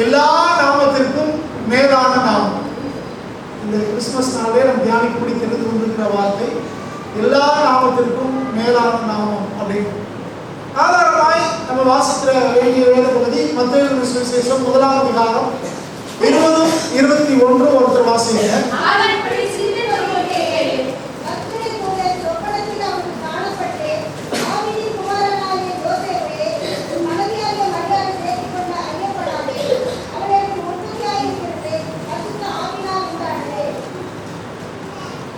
எல்லா நாமத்திற்கும் மேலான நாமம். இந்த கிறிஸ்துமஸ் நாளே நம்ம தியானிக்கும்படி தெரிந்து கொண்டிருக்கிற வார்த்தை எல்லா நாமத்திற்கும் மேலான நாமம் அப்படின்னு. ஆதாரமாய் நம்ம வாசிக்கிற வேண்டிய வேத பகுதி மத்தேயு சுவிசேஷம் 1ஆம் அதிகாரம் 20-21 ஒருத்தர் வாசிங்க.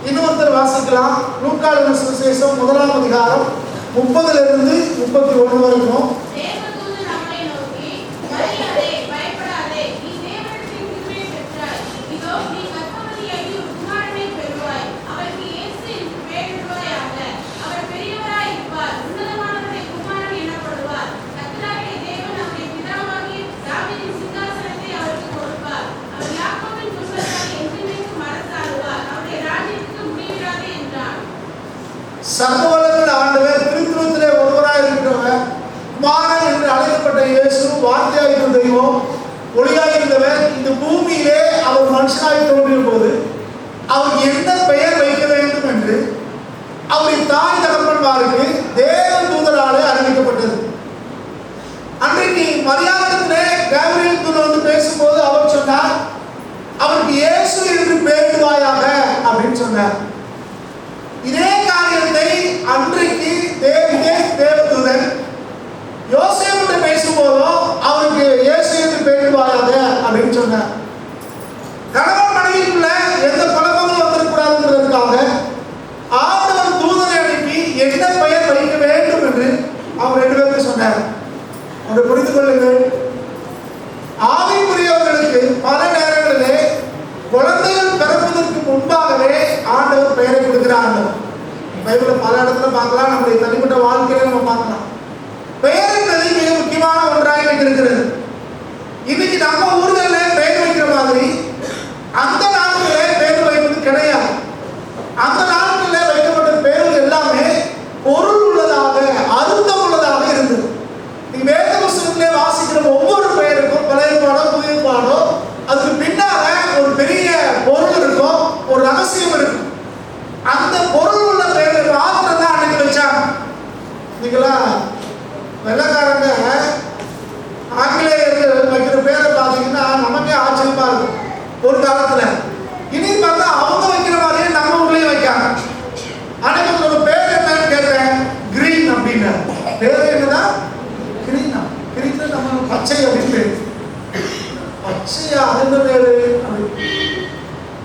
இன்னொருத்தர் வாசிக்கலாம். லூக்கா எழுதின சுவிசேஷம் 1ஆம் அதிகாரம் 30-31 வரைக்கும். சர்வவல்லமையுள்ள ஆண்டவர், திருத்துவத்திலே ஒருவராய் இருக்கிறவர், குமாரன் என்று அழைக்கப்பட்ட இயேசு, வார்த்தையாய் இருந்த தெய்வம், ஒளியாய் இருந்தவர், இந்த பூமியிலே அவர் மனுஷனாய் தோன்றிய போது அவர் என்ன பெயர் வைக்க வேண்டும் என்று அவரின் தாய் தகப்பன்மாருக்கு தேவ தூதராலே அறிவிக்கப்பட்டது. அன்றைக்கு மரியாதத்திலே கேப்ரியேல் தூதன் வந்து பேசும்போது அவர் சொன்னார், அவருக்கு இயேசு என்று பெயரிடுவாயாக அப்படின்னு சொன்னார். இதே காரியத்தை அன்றைக்கு இதே தேவதூதன் யோசேப்பிட்ட பேசும்போதும் அவருக்கு இயேசு என்று பெயரிடுவாயாக அப்படின்னு சொன்னார். கணவன் மனைவிக்குள்ள எந்த குழப்பங்களும் வந்துடக்கூடாதுன்றதுக்காக ஆண்டவர் தூதனை அனுப்பி என்ன பெயர் வைக்க வேண்டும் என்று அவர் 2 பேருக்கு சொன்னார். அதை புரிந்து கொள்ளுங்கள். ஆவிக்குரியவர்களுக்கு பல நேரங்களிலே குழந்தைகள் பிறப்பதற்கு முன்பாகவே ஆண்டவர் பெயரை கொடுக்கிறாங்க. பைபிளில் பல இடத்துல பார்க்கலாம், நம்முடைய தனிப்பட்ட வாழ்க்கையில நம்ம பார்க்கலாம். பெயர் என்பது மிக முக்கியமான ஒன்றாக இருக்கிறது. இன்னைக்கு நம்ம ஊர்களில் பெயர் வைக்கிற மாதிரி அந்த நாட்களில் பெயர் வைப்பது கிடையாது. அந்த நாட்களில் வைக்கப்பட்ட பெயர்கள் எல்லாமே பொருள் உள்ளதாக, அர்த்தம் உள்ளதாக இருந்தது. நீங்க வேத புஸ்தகத்திலே வாசிக்கிற ஒவ்வொரு பெயருக்கும் பழைய பாடம் புதிய பாடம் அதுக்கு பின்னால ஒரு பெரிய பொருள் இருக்கும், ஒரு ரகசியம் இருக்கும். அந்த பொருள் உள்ள பெயர்கள் மாத்திரம் தான் அன்னைக்கு வச்சாங்க. நீங்களா வெள்ளக்காரங்க ஆங்கிலேயர்கள் வைக்கிற பேரை பார்த்தீங்கன்னா நமக்கே ஆச்சரியமா இருக்கும் ஒரு காலத்துல. இனி பார்த்தா அவங்க வைக்கிற மாதிரியே நம்ம ஊர்லயும் வைக்காங்க. அன்னைக்கு ஒரு பேர் என்னன்னு கேட்டேன், கிரீன் அப்படின்னு. பேர் என்னதான்? கிரீனா? கிரீன் நம்ம பச்சை அப்படின்னு பேரு. பச்சையா? அது பேரு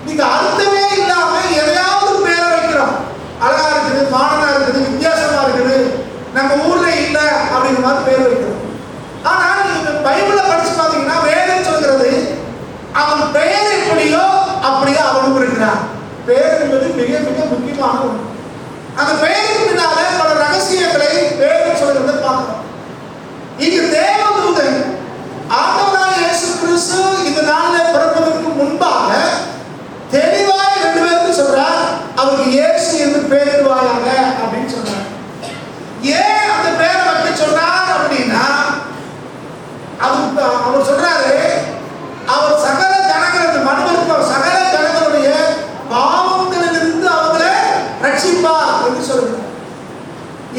நீங்க அர்த்தமே இல்லாம எதையாவது பேரை வைக்கிறோம். அழகா இருக்குது, மாடனா இருக்குது, வித்தியாசமா இருக்குது, நம்ம ஊர்ல இல்ல அப்படிங்கிற மாதிரி பேர் வைக்கிறோம். ஆனா நீங்க பைபிளை படிச்சு பாத்தீங்கன்னா வேதம் சொல்கிறது அவன் பெயர் எப்படியோ அப்படியே அவனும் இருக்கிறான். பெயர் என்பது மிக மிக முக்கியமான ஒன்று. அந்த பெயருக்கு பின்னால பல ரகசியங்களை வேதம் சொல்கிறத பார்க்கிறோம். இங்கு தேவதூதன் ஆண்டவராகிய இயேசு கிறிஸ்து இந்த நாளில் பிறப்பதற்கு முன்பாக தெளிவாய் 2 பேருக்கு சொல்றார், அவருக்கு இயேசு என்று பெயரிடுவாயாக அப்படின்னு சொன்னார். ஏன் அந்த பெயரை வைக்க சொன்னார் அப்படின்னா, அவர் சொல்றாரு, அவர் சகல ஜனங்களுக்கு மனுவருக்கும் சகல ஜனங்களுடைய பாவங்களிலிருந்து அவங்களை ரட்சிப்பார் என்று சொல்றார்.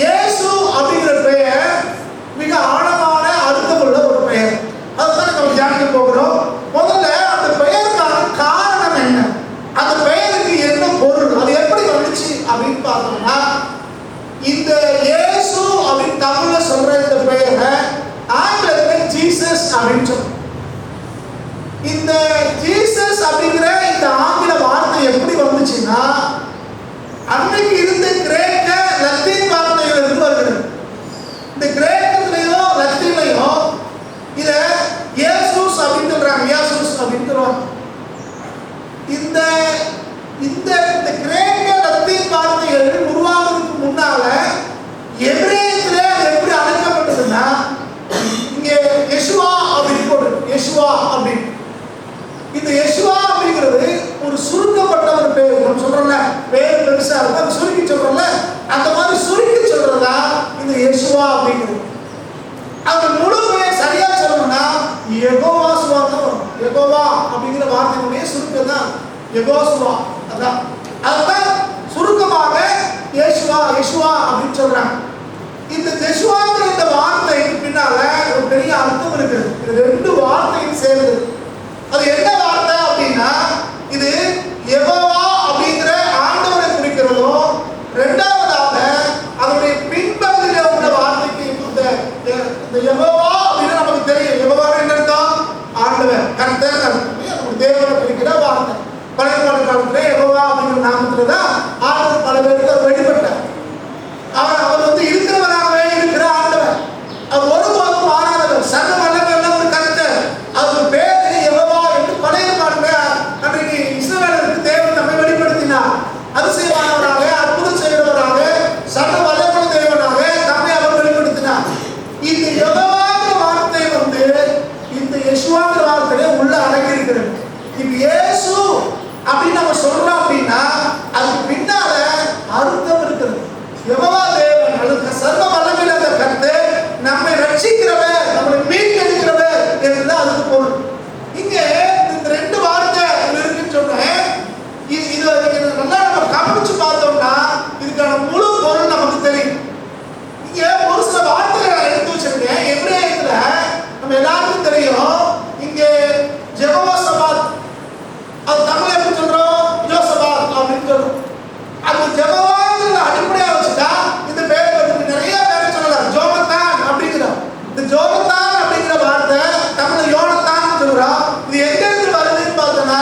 இயேசு அப்படிங்கிற பெயர் மிக ஆழமான அர்த்தமுள்ள ஒரு பெயர். அதுதான் நம்ம தியானிக்க போகிறோம். முதல்ல அந்த பெயருக்கான காரணம் என்ன, அந்த பெயருக்கு என்ன பொருள், அது எப்படி வந்துச்சு அப்படின்னு பார்த்தோம்னா, இந்த இயேசு அப்படின்னு தமிழ்ல சொல்ற இந்த பெயரை ஆங்கிலத்தில் ஜீசஸ் அப்படின்னு சொல்றோம். இந்த ஜீசஸ் அப்படிங்கிற இந்த ஆங்கில வார்த்தை எப்படி வந்துச்சுன்னா, அன்னைக்கு இருந்த கிரேக்க லத்தீன் வார்த்தைகளிலிருந்து வருகிறது. இந்த கிரேக்கத்திலையும் லத்தீன்லையும் இத இயேசுஸ் அப்படின்னு சொல்றாங்க, இயேசுஸ் அப்படின்னு சொல்றாங்க. இந்த இந்த கிரேக்க லத்தீன் வார்த்தைகள் உருவாவதற்கு முன்னால எபிரேயத்துல எப்படி அழைக்கப்பட்டதுன்னா, இங்க யெஷுவா அப்படின்னு போடுறது, யெஷுவா அப்படின்னு. இந்த யெஷுவா அப்படிங்கிறது ஒரு சுருக்கப்பட்ட ஒரு பேர். நம்ம சொல்றோம்ல பேர் பெருசா இருக்கும், அது சுருக்கி சொல்றோம்ல, அந்த மாதிரி சுருக்கி சொல்றதா இந்த யெஷுவா அப்படிங்கிறது. அந்த முழு பெயர் சரியா சொல்லணும்னா யெகோவா சுவாமி யெகோவா அப்படிங்கிற வார்த்தையினுடைய சுருக்கம் தான் யெகோசுவா. அதான் அதுதான் சுருக்கமாக யேசுவா யேசுவா அப்படின்னு சொல்றாங்க. இந்த யெசுவாங்கிற இந்த வார்த்தைக்கு பின்னால ஒரு பெரிய அர்த்தம் இருக்கு. இது ரெண்டு வார்த்தையும் சேர்ந்து அது என்ன வார்த்தை அப்படின்னா, இது யெகோவா அப்படிங்கிற ஆண்டவரை குறிக்கிறதோ, ரெண்டாவதாக அதனுடைய பின்பகுதியில் உள்ள வார்த்தைக்கு இந்த யெகோவா அப்படின்னு நமக்கு தெரியும். யெகோவா என்ன அர்த்தம்? ஆண்டவர், கர்த்தர், நமக்கு தேவனை குறிக்கிற வார்த்தை. பழைய காலத்துல யெகோவா அப்படிங்கிற நாமத்துல தான் ஆண்டவர் பல பேருக்கு வெளிப்பட்டார். அவர் வந்து இருக்கிறவராகவே இருக்கிற ஆண்டவர். அவர் ஒருபோதும் மாறாதவர், சர்வ வல்லமையுள்ள ஒரு கர்த்தர். அவர் பேரு யெகோவா என்று பழைய காலத்துல அன்றைக்கு இஸ்ரவேலருக்கு தேவன் நம்மை வெளிப்படுத்தினார். அதிசயமானவராக, அற்புதம் செய்கிறவராக, சர்வ வல்லமையுள்ள தேவனாக நம்மை அவர் வெளிப்படுத்தினார். இந்த யெகோவாங்கிற வார்த்தை வந்து இந்த யெசுவாங்கிற வார்த்தையிலே உள்ள அடங்கி இருக்கிறது. இப்ப இயேசு அப்படின்னு நம்ம சொல்றோம் அப்படின்னா அதுக்கு பின்னால அர்த்தம் இருக்கிறது. யெகோவா தேவன் அல்லது சர்வ வல்லமையுள்ள அந்த கர்த்தர் நம்மை ரட்சிக்கிறவர், நம்மை மீட்டெடுக்கிறவர் என்றுதான் அதுக்கு பொருள். இங்க இந்த ரெண்டு வார்த்தை இருக்குன்னு சொன்னேன். இது நல்லா நம்ம கவனிச்சு பார்த்தோம்னா இதுக்கான முழு பொருள் நமக்கு தெரியும். இங்க ஒரு சில வார்த்தைகளை எடுத்து வச்சிருக்கேன். எபிரேயத்துல நம்ம எல்லாருக்கும் தெரியும். இங்க ஜெகோவாசபாத், அது தமிழ் எப்படி சொல்றோம்? யோசபாத் அப்படின்னு சொல்றோம். அந்த ஜெகோவாங்கிற அடிப்படையா வச்சுட்டா இந்த பேர் வந்து நிறைய பேர் சொல்லலாம். ஜோனத்தான் அப்படிங்கிறோம். இந்த ஜோனத்தான் அப்படிங்கிற வார்த்தை தமிழ் யோனத்தான் சொல்றோம். இது எங்க இருந்து வருதுன்னு பார்த்தோம்னா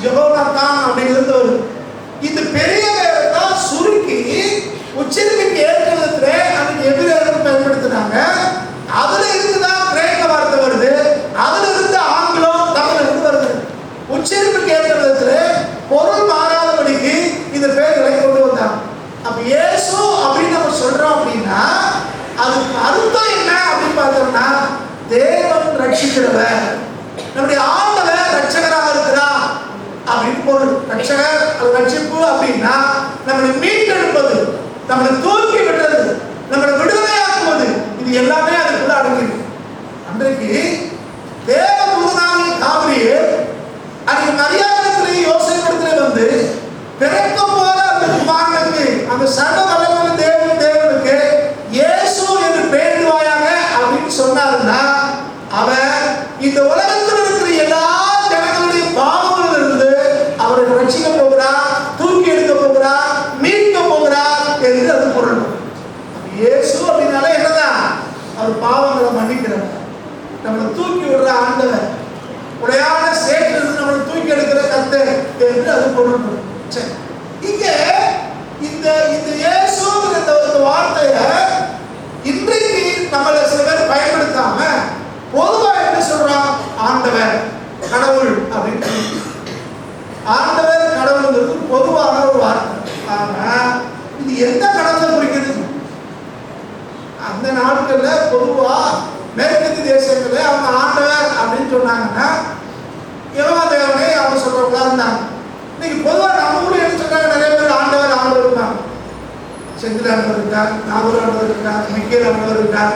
ஜெகோனாத்தான் அப்படிங்கிறது வருது. இந்த பெரிய பேரை தான் சுருக்கி உச்சரிப்புக்கு ஏற்ற விதத்துல அதுக்கு எபிரேயர்கள் பயன்படுத்தினாங்க. அதுல இருந்துதான் கிரேக்க வார்த்தை வருது. அதுல இருந்து ஆங்கிலம் தமிழ் இருந்து வருது. உச்சரிப்புக்கு ஏற்ற விதத்துல பொருள் மாறாதபடிக்கு இந்த பேர்களை கொண்டு வந்தாங்க. அப்ப இயேசு அப்படின்னு நம்ம சொல்றோம் அப்படின்னா அதுக்கு அர்த்தம் என்ன அப்படின்னு பார்த்தோம்னா தேவன் ரட்சிக்கிறவர், நம்முடைய ஆண்டவர் ரட்சகராக இருக்கிறார் அப்படின்னு பொருள். ரட்சகர் அது ரட்சிப்பு அப்படின்னா நம்மளை மீட்டெடுப்பது, நம்மளை தூக்கி விடுறது, நம்மளை விடுதலையாக்குவது, இது எல்லாமே அதுக்குள்ள அடங்கிருக்கு. அன்றைக்கு தேவ தூதனாகிய காபிரியேல் அன்றைக்கு மரியாதை யோசேப்பிடத்திலே வந்து பிறக்க போற அந்த குமாரனுக்கு, அந்த சர்வ வல்லமையுள்ள தேவனுக்கு இயேசு என்று பெயரிடுவாயாக அப்படின்னு சொன்னாருன்னா அவர் இந்த உலகத்தில் இருக்கிற எல்லா ஜனங்களுடைய பாவங்களிலிருந்து அவரை ரட்சிக்க போகிறார், தூக்கி எடுக்க போகிறார், மீட்க போகிறார் என்று அது பொருள். இயேசு அப்படின்னாலே என்னதான்? அவர் பாவங்களை மன்னிக்கிறார், நம்மளை தூக்கி விடுற ஆண்டவர், உடையான சேற்றிலிருந்து நம்மளை தூக்கி எடுக்கிற கர்த்தர் என்று அது பொருள். சரி, இங்க இந்த இயேசுங்கிற இந்த வார்த்தையை இன்றைக்கு நம்மள சில பேர் பயன்படுத்தாம பொதுவா என்ன சொல்றோம்? ஆண்டவர், கடவுள் அப்படின்னு. ஆண்டவர் கடவுளுங்கிறது பொதுவான ஒரு வார்த்தை. ஆனா இது எந்த கடவுளை குறிக்கிறது? அந்த நாட்கள்ல பொதுவா மேற்கத்திய தேசங்கள்ல அவங்க ஆண்டவர் அப்படின்னு சொன்னாங்கன்னா யெகோவா தேவனே அவங்க சொல்றவங்களா இருந்தாங்க. இன்னைக்கு பொதுவாக நம்ம ஊர்ல என்ன சொல்றாங்க? நிறைய பேர் ஆண்டவர் ஆண்டவர் இருக்காங்க. செந்தில் ஆண்டவர் இருக்கார், நாகூர் ஆண்டவர் இருக்கார், மிக்கேல் ஆண்டவர் இருக்கார்.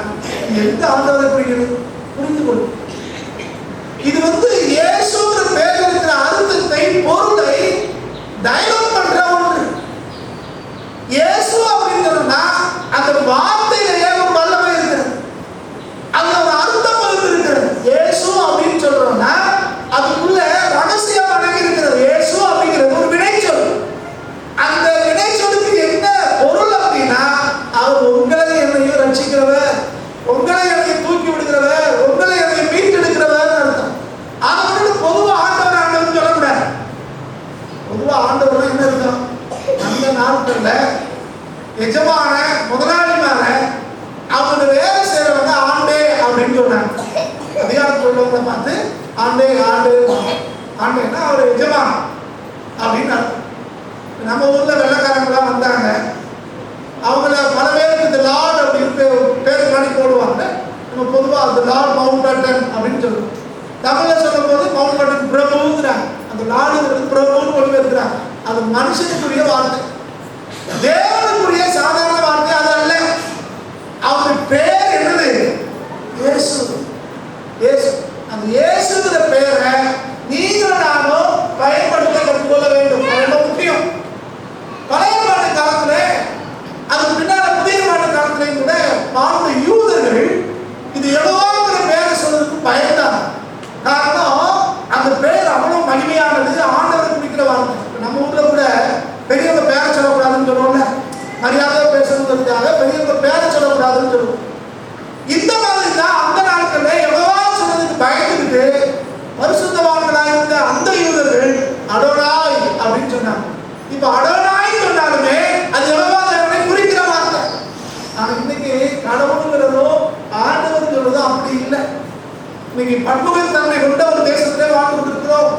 எந்த ஆண்டவரை குறிக்கிறது? புரிந்து கொள்ளும். இது வந்து இயேசுங்கிற பேர்ல இருக்கிற அர்த்தத்தை, பொருளை டைவர்ட் பண்ற ஒன்று. இயேசு அப்படின்னா அந்த வார்த்தையிலேயே ஒரு வல்லமை இருக்கிறது, அந்த ஒரு அர்த்தம் இருக்கிறது. இயேசு அப்படின்னு சொல்றோம்னா அதுக்குள்ள ரகசியம் அடங்கி இருக்கிறது. இயேசு அப்படிங்கிறது ஒரு வினைச்சொல். அந்த வினைச்சொலுக்கு என்ன பொருள் அப்படின்னா அவர் உங்களை என்னையும் ரட்சிக்கிறவர், உங்களை என்னையும் தூக்கி விடுகிறவர், உங்களை என்னையும் மீட்டெடுக்கிறவர் அர்த்தம். அதை வந்து பொதுவாக ஆண்டவர் ஆண்டவர் சொல்லக்கூடாது. பொதுவாக ஆண்டவர் என்ன அர்த்தம்? அந்த நாட்கள்ல எஜமான முதலாளிமான அவங்க வேலை செய்யறவங்க ஆண்டே அப்படின்னு சொன்னாங்க. அதிகாரத்தில் உள்ளவங்களை பார்த்து ஆண்டே ஆண்டு ஆண்டேன்னா அவர் எஜமான் அப்படின்னு. நம்ம ஊர்ல வெள்ளக்காரங்களாம் வந்தாங்க, அவங்கள பல பேருக்கு இந்த லார்ட் அப்படின்னு பேர் பண்ணி போடுவாங்க. நம்ம பொதுவாக அந்த லார்ட் மவுண்ட் பேட்டன் அப்படின்னு சொல்லுவோம். தமிழ்ல சொல்லும் போது மவுண்ட் பேட்டன் பிரபுங்கிறாங்க. அந்த லார்டுங்கிறது பிரபுன்னு கொண்டு இருக்கிறாங்க. அது மனுஷனுக்குரிய வார்த்தை, தேவனுக்குரிய சாதாரண வார்த்தை அது அல்ல. அவருடைய பேர் என்னது? இயேசு. இயேசு. அந்த இயேசுங்கிற பேரை வாழ்ந்த யூதர்கள் இது யெகோவாங்கிற பேரை சொல்றதுக்கு பயந்தாங்க. காரணம் அந்த பேர் அவ்வளவு மகிமையானது, ஆண்டவரை குறிக்கிற வார்த்தை. நம்ம ஊர்ல கூட பெரியவங்க பேரை சொல்லக்கூடாதுன்னு சொல்லுவோம்ல, மரியாதையா பேசணுங்கிறதுக்காக பெரியவங்க பேரை சொல்லக்கூடாதுன்னு சொல்லுவோம். இந்த மாதிரி தான் அந்த நாட்கள்ல யெகோவா சொன்னதுக்கு பயந்துக்கிட்டு பரிசுத்தவான்களாக இருந்த அந்த யூதர்கள் அடோனாய் அப்படின்னு சொன்னாங்க. இப்ப அடோனாய் சொன்னாலுமே அது யெகோவா தேவனை குறிக்கிற வார்த்தை. ஆனா இன்னைக்கு கடவுளுங்கிறதோ ஆண்டவர்ங்கிறதோ அப்படி இல்லை. இன்னைக்கு பன்முகத்தன்மை கொண்ட ஒரு தேசத்திலே வாழ்ந்து கொண்டிருக்கிறோம்.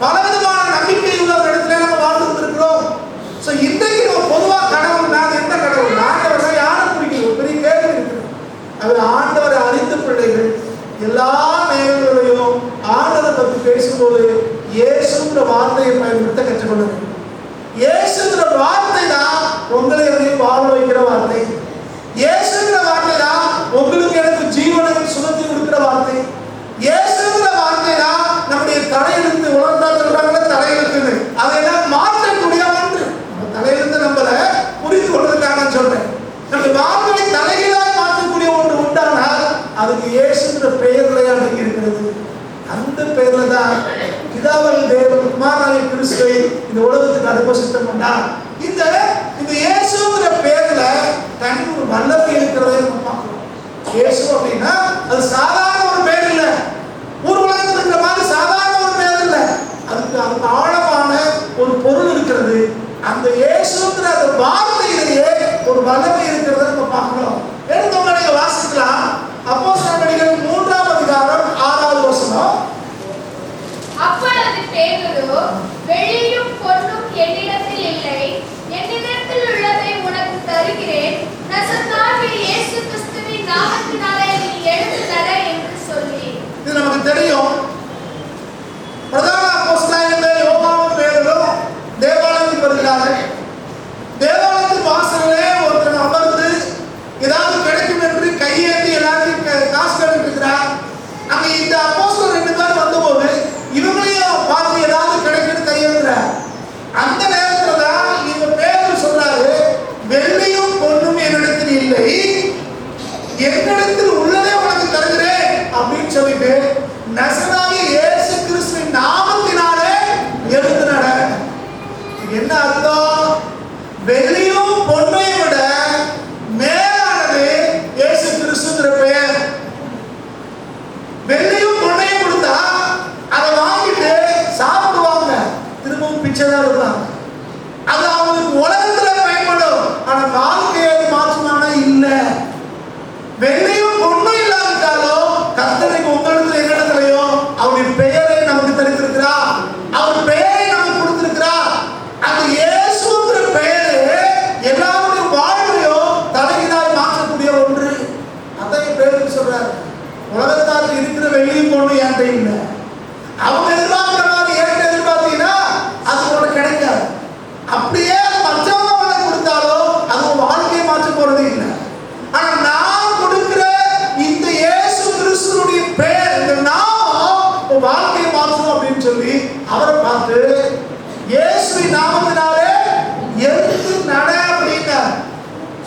பலவிதமான நம்பிக்கை உள்ள ஒரு இடத்துல நம்ம வாழ்ந்து கொண்டிருக்கிறோம். சோ இன்றைக்கு நம்ம பொதுவா கடவுள்னா எந்த கடவுள், ஆண்டவரை யாரை குறிக்கிறது ஒரு பெரிய கேள்வி இருக்குது. அவர் ஆண்டவரை அறிந்த பிள்ளைகள் எல்லா நேரங்களிலும் ஆண்டவரை பற்றி பேசும்போது இயேசுங்கிற வார்த்தையை பயன்படுத்த கற்றுக்கொள்ள வேண்டும். இயேசுங்கிற வார்த்தை தான் உங்களை வாழ வைக்கிற வார்த்தை. இயேசுங்கிற வார்த்தை தான் உங்களுக்கு எனக்கு ஜீவனை சுமத்தி கொடுக்கிற வார்த்தை. இயேசுங்கிற வார்த்தை தான் நம்முடைய தலையெழுத்து, உலகத்தால் சொல்றாங்களே தலையெழுத்துன்னு, அதையெல்லாம் மாற்றக்கூடிய ஒன்று. நம்ம தலையெழுத்து நம்மள புரிந்து கொள்வதற்காக சொல்றேன். நம்ம வாழ்வை தலைகீழாய் மாற்றக்கூடிய ஒன்று உண்டானால் அதுக்கு இயேசுங்கிற பெயர்களை அடங்கி இருக்கிறது. அந்த பெயர்ல தான் பிதாவாகிய தேவன் குமாரனாகிய கிறிஸ்துவை இந்த உலகத்துக்கு அனுப்ப சித்தம் பண்ணார். இந்த இயேசுங்கிற பெயர்ல தனி ஒரு வல்லமை இருக்கிறதை நம்ம பார்க்கிறோம். இயேசு அப்படின்னா அது சாதாரண ஒரு பெயர் இல்லை, ஊர் உலகத்தில் இருக்கிற மாதிரி சாதாரண ஒரு பெயர் இல்லை. அதுக்கு ஆழமான ஒரு பொருள் இருக்கிறது. அந்த இயேசுங்கிற அந்த வார்த்தையிலேயே ஒரு வல்லமை இருக்கிறத நம்ம பார்க்கிறோம். எடுத்தவங்க நீங்க வாசிக்கலாம். அப்போஸ்தலர்கள் 3ஆம் அதிகாரம் 6வது வசனம். அப்பொழுது பேதுரு, வெள்ளியும் பொன்னும் என்னிடத்தில் இல்லை, என்னிடத்தில் உள்ளதை உனக்கு தருகிறேன், நசரேயனாகிய இயேசு கிறிஸ்துவின் நாமத்தினாலே நீ எழுந்து நட என்று சொல்லி. இது நமக்கு தெரியும். பிரதான அப்போஸ்தலனாகிய யோவானும் பேதுரும் தேவாலயத்துக்கு வருகிறார்கள். தேவாலயத்தின் வாசலிலே ஒருத்தர் அமர்ந்து ஏதாவது கிடைக்கும் என்று கையேந்தி எல்லாத்தையும் காசு கேட்டு இருக்கிறார். அங்க இந்த அப்போஸ்தலர் 2 பேர் வந்தபோது இவங்களையும் பார்த்து ஏதாவது கிடைக்குன்னு கையேந்துறார். அந்த நேரத்துல தான் இந்த பேதுரு சொல்றாரு, வெள்ளியும் பொன்னும் என்னிடத்தில் இல்லை, என்னிடத்தில் உள்ளதே உனக்கு தருகிறேன் அப்படின்னு சொல்லிட்டு நசரேயனாகிய இயேசு கிறிஸ்துவின் நாமத்தினாலே எழுந்து நட. என்ன அர்த்தம்? வெள்ளியும் பொன்னையும் விட மேலானது இயேசு கிறிஸ்துங்கிற பெயர். வெள்ளியும் பொன்னையும் கொடுத்தா அதை வாங்கிட்டு சாப்பிடுவாங்க, திரும்பவும் பிச்சை தான் எடுப்பாங்க. அது அவங்களுக்கு உலகத்துல பயன்படும், ஆனா வாழ்க்கையை மாற்றுமானா இல்ல. வெள்ளியும் பொன்னும் இல்லாவிட்டாலும் கர்த்தருக்கு உங்களிடத்துல என்னிடத்துலயோ அவருடைய பெயரை நமக்கு தரித்திருக்கிறார், அவர் பெயரை நமக்கு கொடுத்திருக்கிறார். அந்த இயேசுங்கிற பெயரு எல்லாருடைய வாழ்வையும் தலைகீழாய் மாற்றக்கூடிய ஒன்று. அதான் பேருக்கு சொல்றாரு, உலகத்தால் இருக்கிற வெள்ளியும் பொண்ணும் என்கிட்ட இல்லை. அவங்க எதிர்பார்க்கிற மாதிரி என்கிட்ட எதிர்பார்த்தீங்கன்னா அது உனக்கு கிடைக்காது. அப்படியே மற்றவங்க உனக்கு கொடுத்தாலும் அது உன் வாழ்க்கையை மாற்ற போறது இல்லை. ஆனா நான் கொடுக்கிற இந்த இயேசு கிறிஸ்துவினுடைய பெயர், இந்த நாமம் உன் வாழ்க்கையை மாற்றணும் அப்படின்னு சொல்லி அவரை பார்த்து இயேசுவின் நாமத்தினாலே எழுந்து நட அப்படின்னு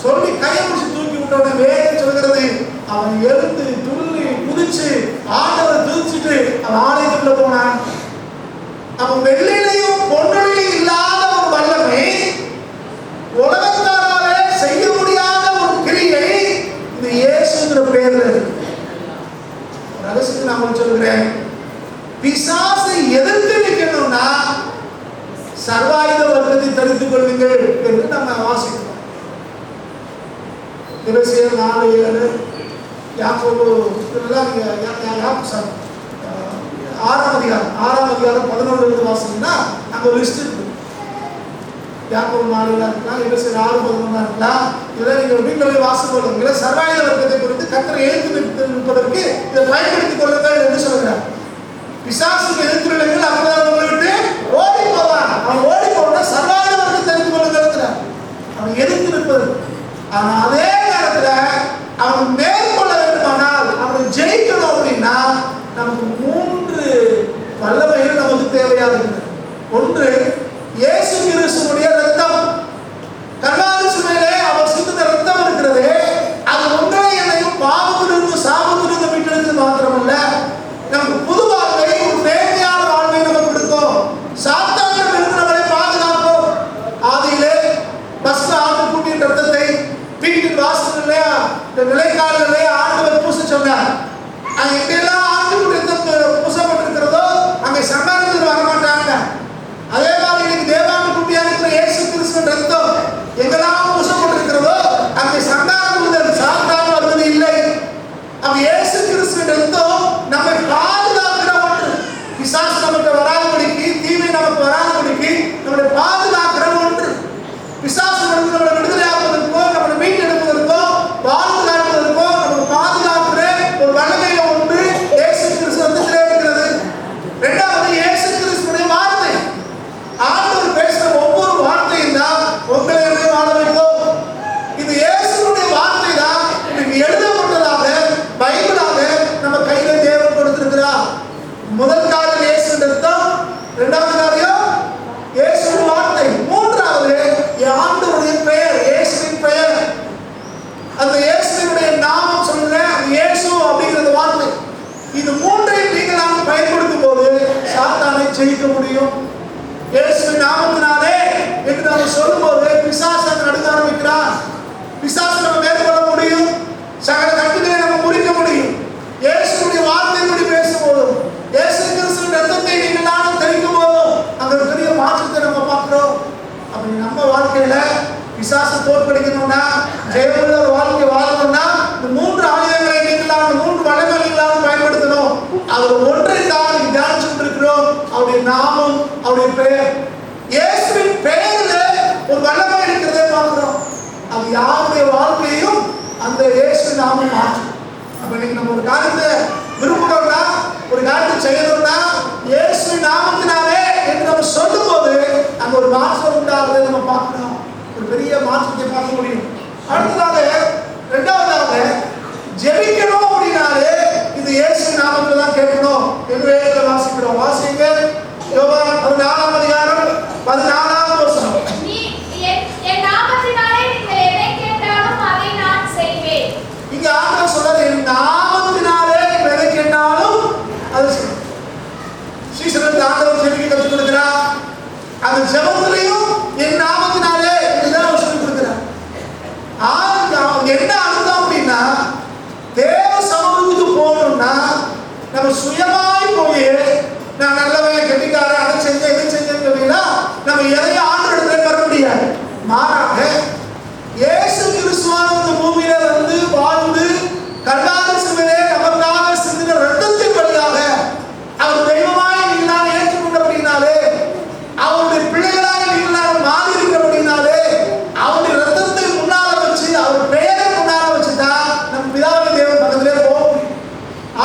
சொல்லி கையை பிடிச்சி தூக்கி விட்டோட வேகம் சொல்கிறது. அவன் எழுந்து துள்ளி குதிச்சு ஆண்டவரை துதிச்சுட்டு அவன் ஆலயத்துக்குள்ள போனான். அவன் வெள்ளிலையும் பொன்னிலையும் இல்லாத ஒரு வல்லமை, உலகத்தாராலே செய்ய முடியாத ஒரு கிரியை இந்த இயேசுங்கிற பெயர்ல இருக்கு. ரகசியத்தை நான் சொல்கிறேன், பிசாசை எதிர்த்து நிற்கணும்னா சர்வாயுத வர்க்கத்தை தரித்துக் கொள்ளுங்கள் என்று நம்ம வாசிக்கிறோம். எபேசியர் 4:7, யாக்கோபு 6ஆம் அதிகாரம் 11 வாசிங்கன்னா அங்க ஒரு லிஸ்ட் இருக்கு. யாக்கோபு 4 இருக்கலாம், எபேசியர் 6:11 இருக்கலாம். இதெல்லாம் நீங்க வீட்டில் போய் வாசிக்கொள்ளுங்க. சர்வாயுத வர்க்கத்தை குறித்து கர்த்தரை எழுத்து நிற்பதற்கு இதை பயன்படுத்திக் கொள்ளுங்கள் என்று சொல்கிறார். பிசாசுக்கு எதிர்த்து நில்லுங்கள், அப்பதான் உங்களை விட்டு ஓடி போவான். அவன் ஓடி போனா சர்வாயுத வர்க்கத்தை தெரிந்து கொள்ளுங்கள், அவன் எதிர்த்து நிற்பது. ஆனா அதே நேரத்துல அவன் மேற்கொள்ள வேண்டுமானால், அவனை ஜெயிக்கணும் அப்படின்னா நமக்கு 3 வல்லமைகள் நமக்கு தேவையா இருக்குது. ஒன்று, இயேசு கிறிஸ்துவினுடைய ரத்தம். கர்வாரி சிலுவையிலே அவர் சிந்தின ரத்தம் இருக்கிறது, அது உங்களை முதல் காரியம் இயேசுவின் ரத்தம், இரண்டாவது காரியம் இயேசுவின் வார்த்தை, மூன்றாவது ஆண்டவருடைய பெயர், இயேசுவின் பெயர். அந்த இயேசுவினுடைய நாமம் சொல்ற இயேசு அப்படிங்கிற வார்த்தை, இது மூன்றையும் நீங்கள் நாம் பயன்படுத்தும் போது சாத்தானை ஜெயிக்க முடியும். இயேசுவின் நாமத்தினாலே என்று நாம் சொல்லும்போது பிசாசு நடுங்க ஆரம்பிக்கிறார். பிசாசு நம்ம மேற்கொள்ள முடியும், சகல கட்டுகளை நம்ம முறிக்க முடியும். இயேசுடைய வார்த்தைப்படி பேசும்போதும், இயேசு கிறிஸ்துவின் ரத்தத்தை நீங்கள் நானும் தெரிவிக்கும் போதும் அந்த பெரிய மாற்றத்தை நம்ம பார்க்கிறோம். அப்படி நம்ம வாழ்க்கையில பிசாசு தோற்கடிக்கணும்னா, ஜெயமுள்ள ஒரு வாழ்க்கை வாழணும்னா இந்த மூன்று ஆயுதங்களை நீங்களாம், மூன்று வளங்களை நீங்களாம் பயன்படுத்தணும். அவர் ஒன்றை தான் தியானிச்சுட்டு இருக்கிறோம், அவருடைய நாமம், அவருடைய பெயர். இயேசுவின் பெயர்ல ஒரு வல்லமை இருக்கிறதே பார்க்கிறோம். அது யாருடைய வாழ்க்கையையும் அந்த இயேசுவின் நாமம் மாற்றும். அப்ப இன்னைக்கு நம்ம ஒரு காரியத்தை விரும்புகிறோம்னா, ஒரு காரியத்தை செய்யணும்னா இயேசுவின் நாமத்தினாலே என்று நம்ம சொல்லும் போது அங்க ஒரு மாற்றம் உண்டாகுதை நம்ம பார்க்கிறோம். ஒரு பெரிய மாற்றத்தை பார்க்க முடியும். அடுத்ததாக இரண்டாவதாக ஜெபிக்கணும் அப்படின்னாலே இது இயேசுவின் நாமத்தில் தான் கேட்கணும் என்று வாசிக்கிறோம். வாசிங்க யோவான் 14ஆம் அதிகாரம் 14ஆம் வசனம். என் நாமத்தினாலே நீங்கள் எதை கேட்டாலும் அதை நான் செய்வேன். இங்க ஆண்டவர் சொல்றாரு, என் நாமத்தினாலே எதை கேட்டாலும் அது செய்வேன். சீசனுக்கு ஆண்டவர் ஜெபிக்க கற்றுக் கொடுக்கிறார். அந்த ஜெபத்திலையும் என் நாமத்தினாலே இதுதான் சொல்லிக் கொடுக்கிறார். என்ன அர்த்தம் அப்படின்னா, தேவ சமூகத்துக்கு போகணும்னா நம்ம சுயமாய் போய் நான் நல்லவன் கெட்டிக்காரன் அதை செஞ்சேன் இதை செஞ்சேன்னா நம்ம எதையும் ஆண்டவரிடத்துல பெற முடியாது. மாறாக இயேசு கிறிஸ்துவான இந்த பூமியில வந்து வாழ்ந்து கல்லாத சிலுவையிலே நமக்காக சிந்தின ரத்தத்தின் வழியாக அவர் தெய்வமாய் நீங்களாக ஏற்றுக்கொண்டபடினாலே, அவருடைய பிள்ளைகளாக நீங்களாக மாறி இருக்கிறபடினாலே, அவருடைய ரத்தத்தை முன்னால வச்சு அவர் பெயரை முன்னால வச்சுதான் நம்ம பிதாவின் தேவன் பக்கத்திலே போகும்.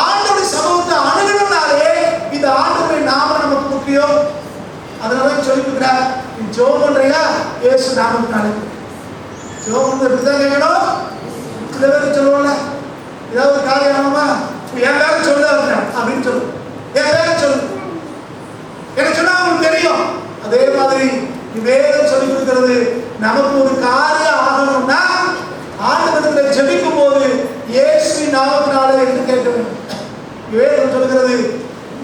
ஆண்டவருடைய சமூகத்தை அணுகணும்னாலே இந்த ஆண்டவருடைய நாமம் நமக்கு முக்கியம். அதனால சொல்லி கொடுக்கிறார், நீ ஜெபம் பண்றியா இயேசு நாமத்தினாலே ஜெபம் பண்றது தான் கேட்கணும். சில பேர் சொல்லுவோம்ல, ஏதாவது ஒரு காரியம் ஆகுமா, என் பேரை சொல்ல அப்படின்னு சொல்லு, என் பேரை சொல்லு, எனக்கு சொன்னா அவங்களுக்கு தெரியும். அதே மாதிரி வேதம் சொல்லி கொடுக்கிறது, நமக்கு ஒரு காரியம் ஆகணும்னா ஆண்டவரிடத்தில் ஜெபிக்கும் போது இயேசுவின் நாமத்தினாலே என்று கேட்க வேண்டும். வேதம் சொல்கிறது,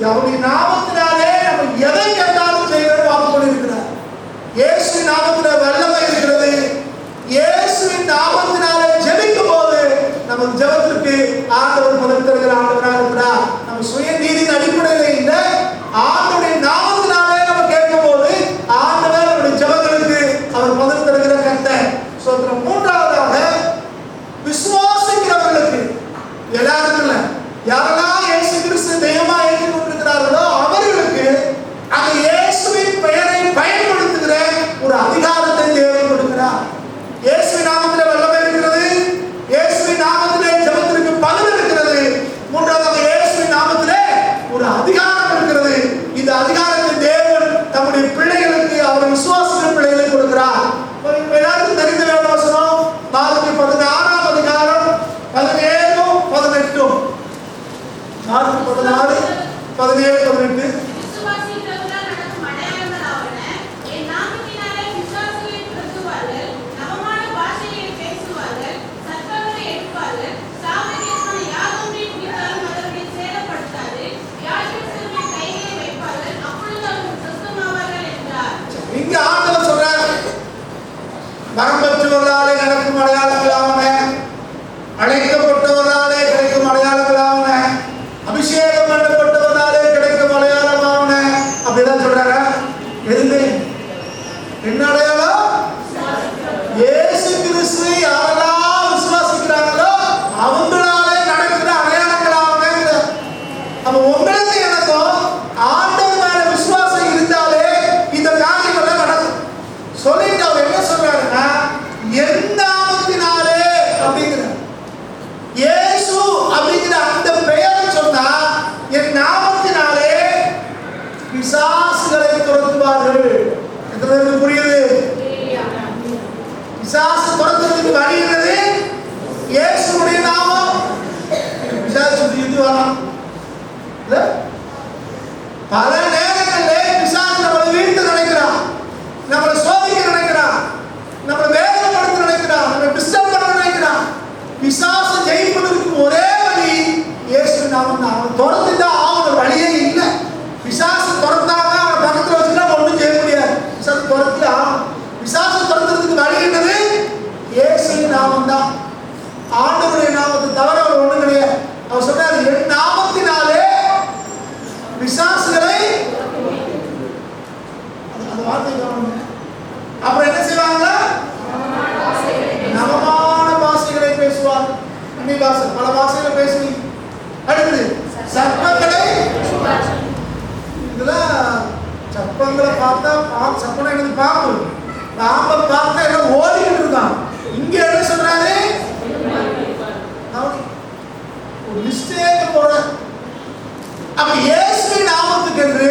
அவருடைய நாமத்தினாலே நம்ம எதை கேட்டாலும் செய்யணும் வாக்கு பண்ணியிருக்கிறார். இயேசுவின் நாமத்தில் வல்லமை இருக்கிறது. இயேசுவின் நாமத்தினாலே ஜெபிக்கும் போது நமக்கு ஜெபத்திற்கு ஆண்டவர் பதில் தருகிற ஆண்டவராக இருக்கிறார். நம்ம சுய நீதியின் அடிப்படையில் இல்லை, ஆண்டவருடைய நாமத்தினாலே நம்ம கேட்கும் போது ஆண்டவர் நம்முடைய ஜெபங்களுக்கு அவர் பதில் தருகிற கர்த்தர். சொல்றோம். மூன்றாவதாக விசுவாசிக்கிறவர்களுக்கு, எல்லாருக்கும் இல்லை, யாரெல்லாம் இயேசு கிறிஸ்து தெய்வமா ஏற்றுக்கொண்டிருக்கிறார்களோ அவர்களுக்கு அந்த இயேசுவின் பெயரை பயன்படுத்துகிற ஒரு அதிகாரத்தை தேவன் கொடுக்கிறார். இயேசுவின் நாமத்திலே வல்லமை இருக்கிறது. இயேசுவின் நாமத்திலே ஜெபத்திற்கு பதில் இருக்கிறது. மூன்றாவது இயேசுவின் நாமத்திலே ஒரு அதிகாரம் இருக்கிறது. இந்த அதிகாரத்தை தேவன் தம்முடைய பிள்ளைகளுக்கு, அவர் விசுவாசிக்கிற பிள்ளைகளுக்கு கொடுக்கிறார். எல்லாருக்கும் தெரிந்த வேத வசனம் மார்க்கு 16ஆம் அதிகாரம் 17 18. மார்க்கு 16 17 18. இங்க ஆண்டவர் சொல்றார், வரம்பற்றவர்களாலே நடக்கும் அடையாளங்களாவன, அழைக்கப்பட்டவர்களாலே கிடைக்கும் அடையாளங்களாவன, அபிஷேகம் பண்ணப்பட்டவர்களாலே கிடைக்கும் அடையாளமாவன அப்படிதான் சொல்றாங்க. எதுவுமே என்ன அடையாளம்? இயேசு கிறிஸ்து யாரெல்லாம் விசுவாசிக்கிறாங்களோ அவங்களாலே நடக்கிற அடையாளங்களாவன. அப்ப உங்களுக்கு எனக்கும் ஆண்டவர் மேல விசுவாசம் இருந்தாலே இந்த காரியங்கள் நடக்கும். சொல்லிட்டு அவர் என்ன சொல்றாருன்னா, என் நாமத்தினாலே அப்படிங்கிற இயேசு அப்படிங்கிற அந்த பெயரை சொன்னா, என் நாமத்தினாலே பிசாசுகளை துரத்துவார்கள். எத்தனை பேருக்கு புரியுது? பிசாசு துரத்துறதுக்கு வழி என்னது? இயேசுடைய நாமம். பிசாசு யுத்தி வரலாம், துரத்தி தான் ஆகணும், வழியே இல்லை. பிசாசு துரத்தாம அவன் பக்கத்தில் வச்சுன்னா ஒன்றும் செய்ய முடியாது. பிசாசு துரத்தி ஆகணும். பிசாசு துரத்துறதுக்கு வழி என்னது? இயேசுவின் நாமம் தான். ஆண்டவருடைய நாமத்தை தவிர அவர் ஒன்றும் கிடையாது. அவர் சொன்னார், என் நாமத்தினாலே பிசாசுகளை அந்த வார்த்தை கவனிங்க. அப்புறம் என்ன செய்வாங்க? நவமான பாஷைகளை பேசுவார். அந்நிய பாஷை, பல பாஷைகளை பேசுவீங்க. அடுத்தது சர்ப்பங்களை. இதெல்லாம் சர்ப்பங்களை பார்த்தா சர்ப்பம் என்னது? பாம்பு. பாம்பை பார்த்தா எல்லாம் ஓடிக்கிட்டு இருக்கான். இங்க என்ன சொல்றாரு? ஒரு மிஸ்டேக் போற. அப்ப இயேசுவின் நாமத்துக்கு என்று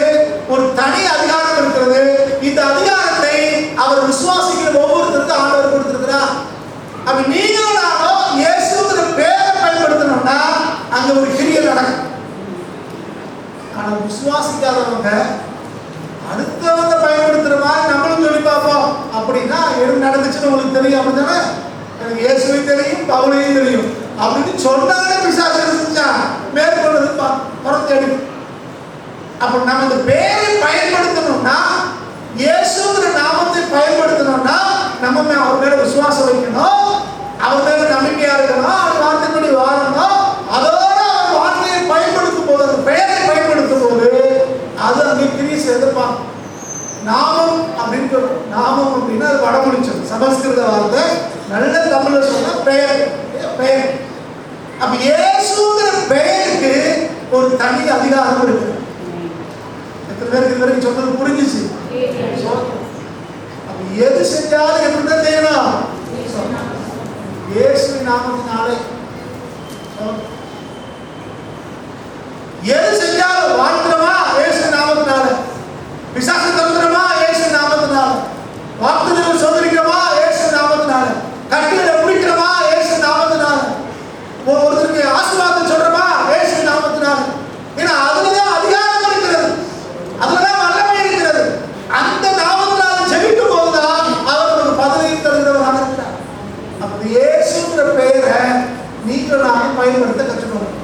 ஒரு தனி அதிகாரம் இருக்கிறது. இந்த அதிகாரத்தை அவர் விசுவாசிக்கிற ஒவ்வொருத்தருக்கும் ஆண்டவர் கொடுத்திருக்கிறார். அப்ப நீங்களும் நானும் இயேசுங்கிற பேரை பயன்படுத்தணும்னா அங்க ஒரு கிரியை நடக்கும். ஆனா விசுவாசிக்காதவங்க அடுத்தவங்க பயன்படுத்துற மாதிரி நம்மளும் சொல்லி பார்ப்போம். அப்படின்னா எது நடந்துச்சுன்னு உங்களுக்கு தெரியும். அப்படித்தானே? எனக்கு இயேசுவையும் தெரியும், பவுலையும் தெரியும் அப்படின்னு சொன்னாலே பிசாசு இருந்துச்சா மேற்கொண்டது புறத்து எடுக்கும். அப்ப நம்ம இந்த பேரை பயன்படுத்தணும்னா, இயேசுங்கிற நாமத்தை பயன்படுத்தணும்னா நம்ம அவர் மேல விசுவாசம் வைக்கணும், அவர் மேல நம்பிக்கையா இருக்கணும், அவர் வார்த்தைப்படி வாழணும். அதோட அவர் வார்த்தையை பயன்படுத்தும் போது, அந்த பெயரை பயன்படுத்தும் போது அது அங்கே கிரியை சேர்ந்துப்பாங்க. நாமம் அப்படின்னு சொல்றோம். நாமம் அப்படின்னா அது வடமொழி சொல், சமஸ்கிருத வார்த்தை. நல்ல தமிழ்ல சொன்னா பெயர். பெயர். அப்ப இயேசுங்கிற பெயருக்கு ஒரு தனி அதிகாரம் இருக்கு. எத்தனை பேருக்கு இது வரைக்கும் சொன்னது புரிஞ்சிச்சு? அப்ப எது செஞ்சாலும் எப்படிதான் செய்யணும்? இயேசுவின் நாமத்தினாலே. எது செஞ்சாலும் வாழ்த்துறமா இயேசுவின் நாமத்தினால, பிசாசு தந்துறமா இயேசுவின் நாமத்தினால, வாக்குறுதிகள் சொல்லிருக்கிறோமா இயேசுவின் நாமத்தினால, கட்டுகளை பிடிக்கிறோமா இயேசுவின் நாமத்தினால, ஒருத்தருக்கு ஆசீர்வாதம் சொல்றோமா இயேசுவின் நாமத்தினால. ஏன்னா அதுலதான் அதிகாரம் இருக்கிறது, அதுலதான் வல்லமை இருக்கிறது. அந்த நாமத்தினால ஜெபிக்கும் போதுதான் அவர் ஒரு பதவியை தருகிறவராக இருக்கிறார். அப்ப இயேசுங்கிற பெயரை நீங்கள் நான் பயன்படுத்த கற்றுக்கணும்.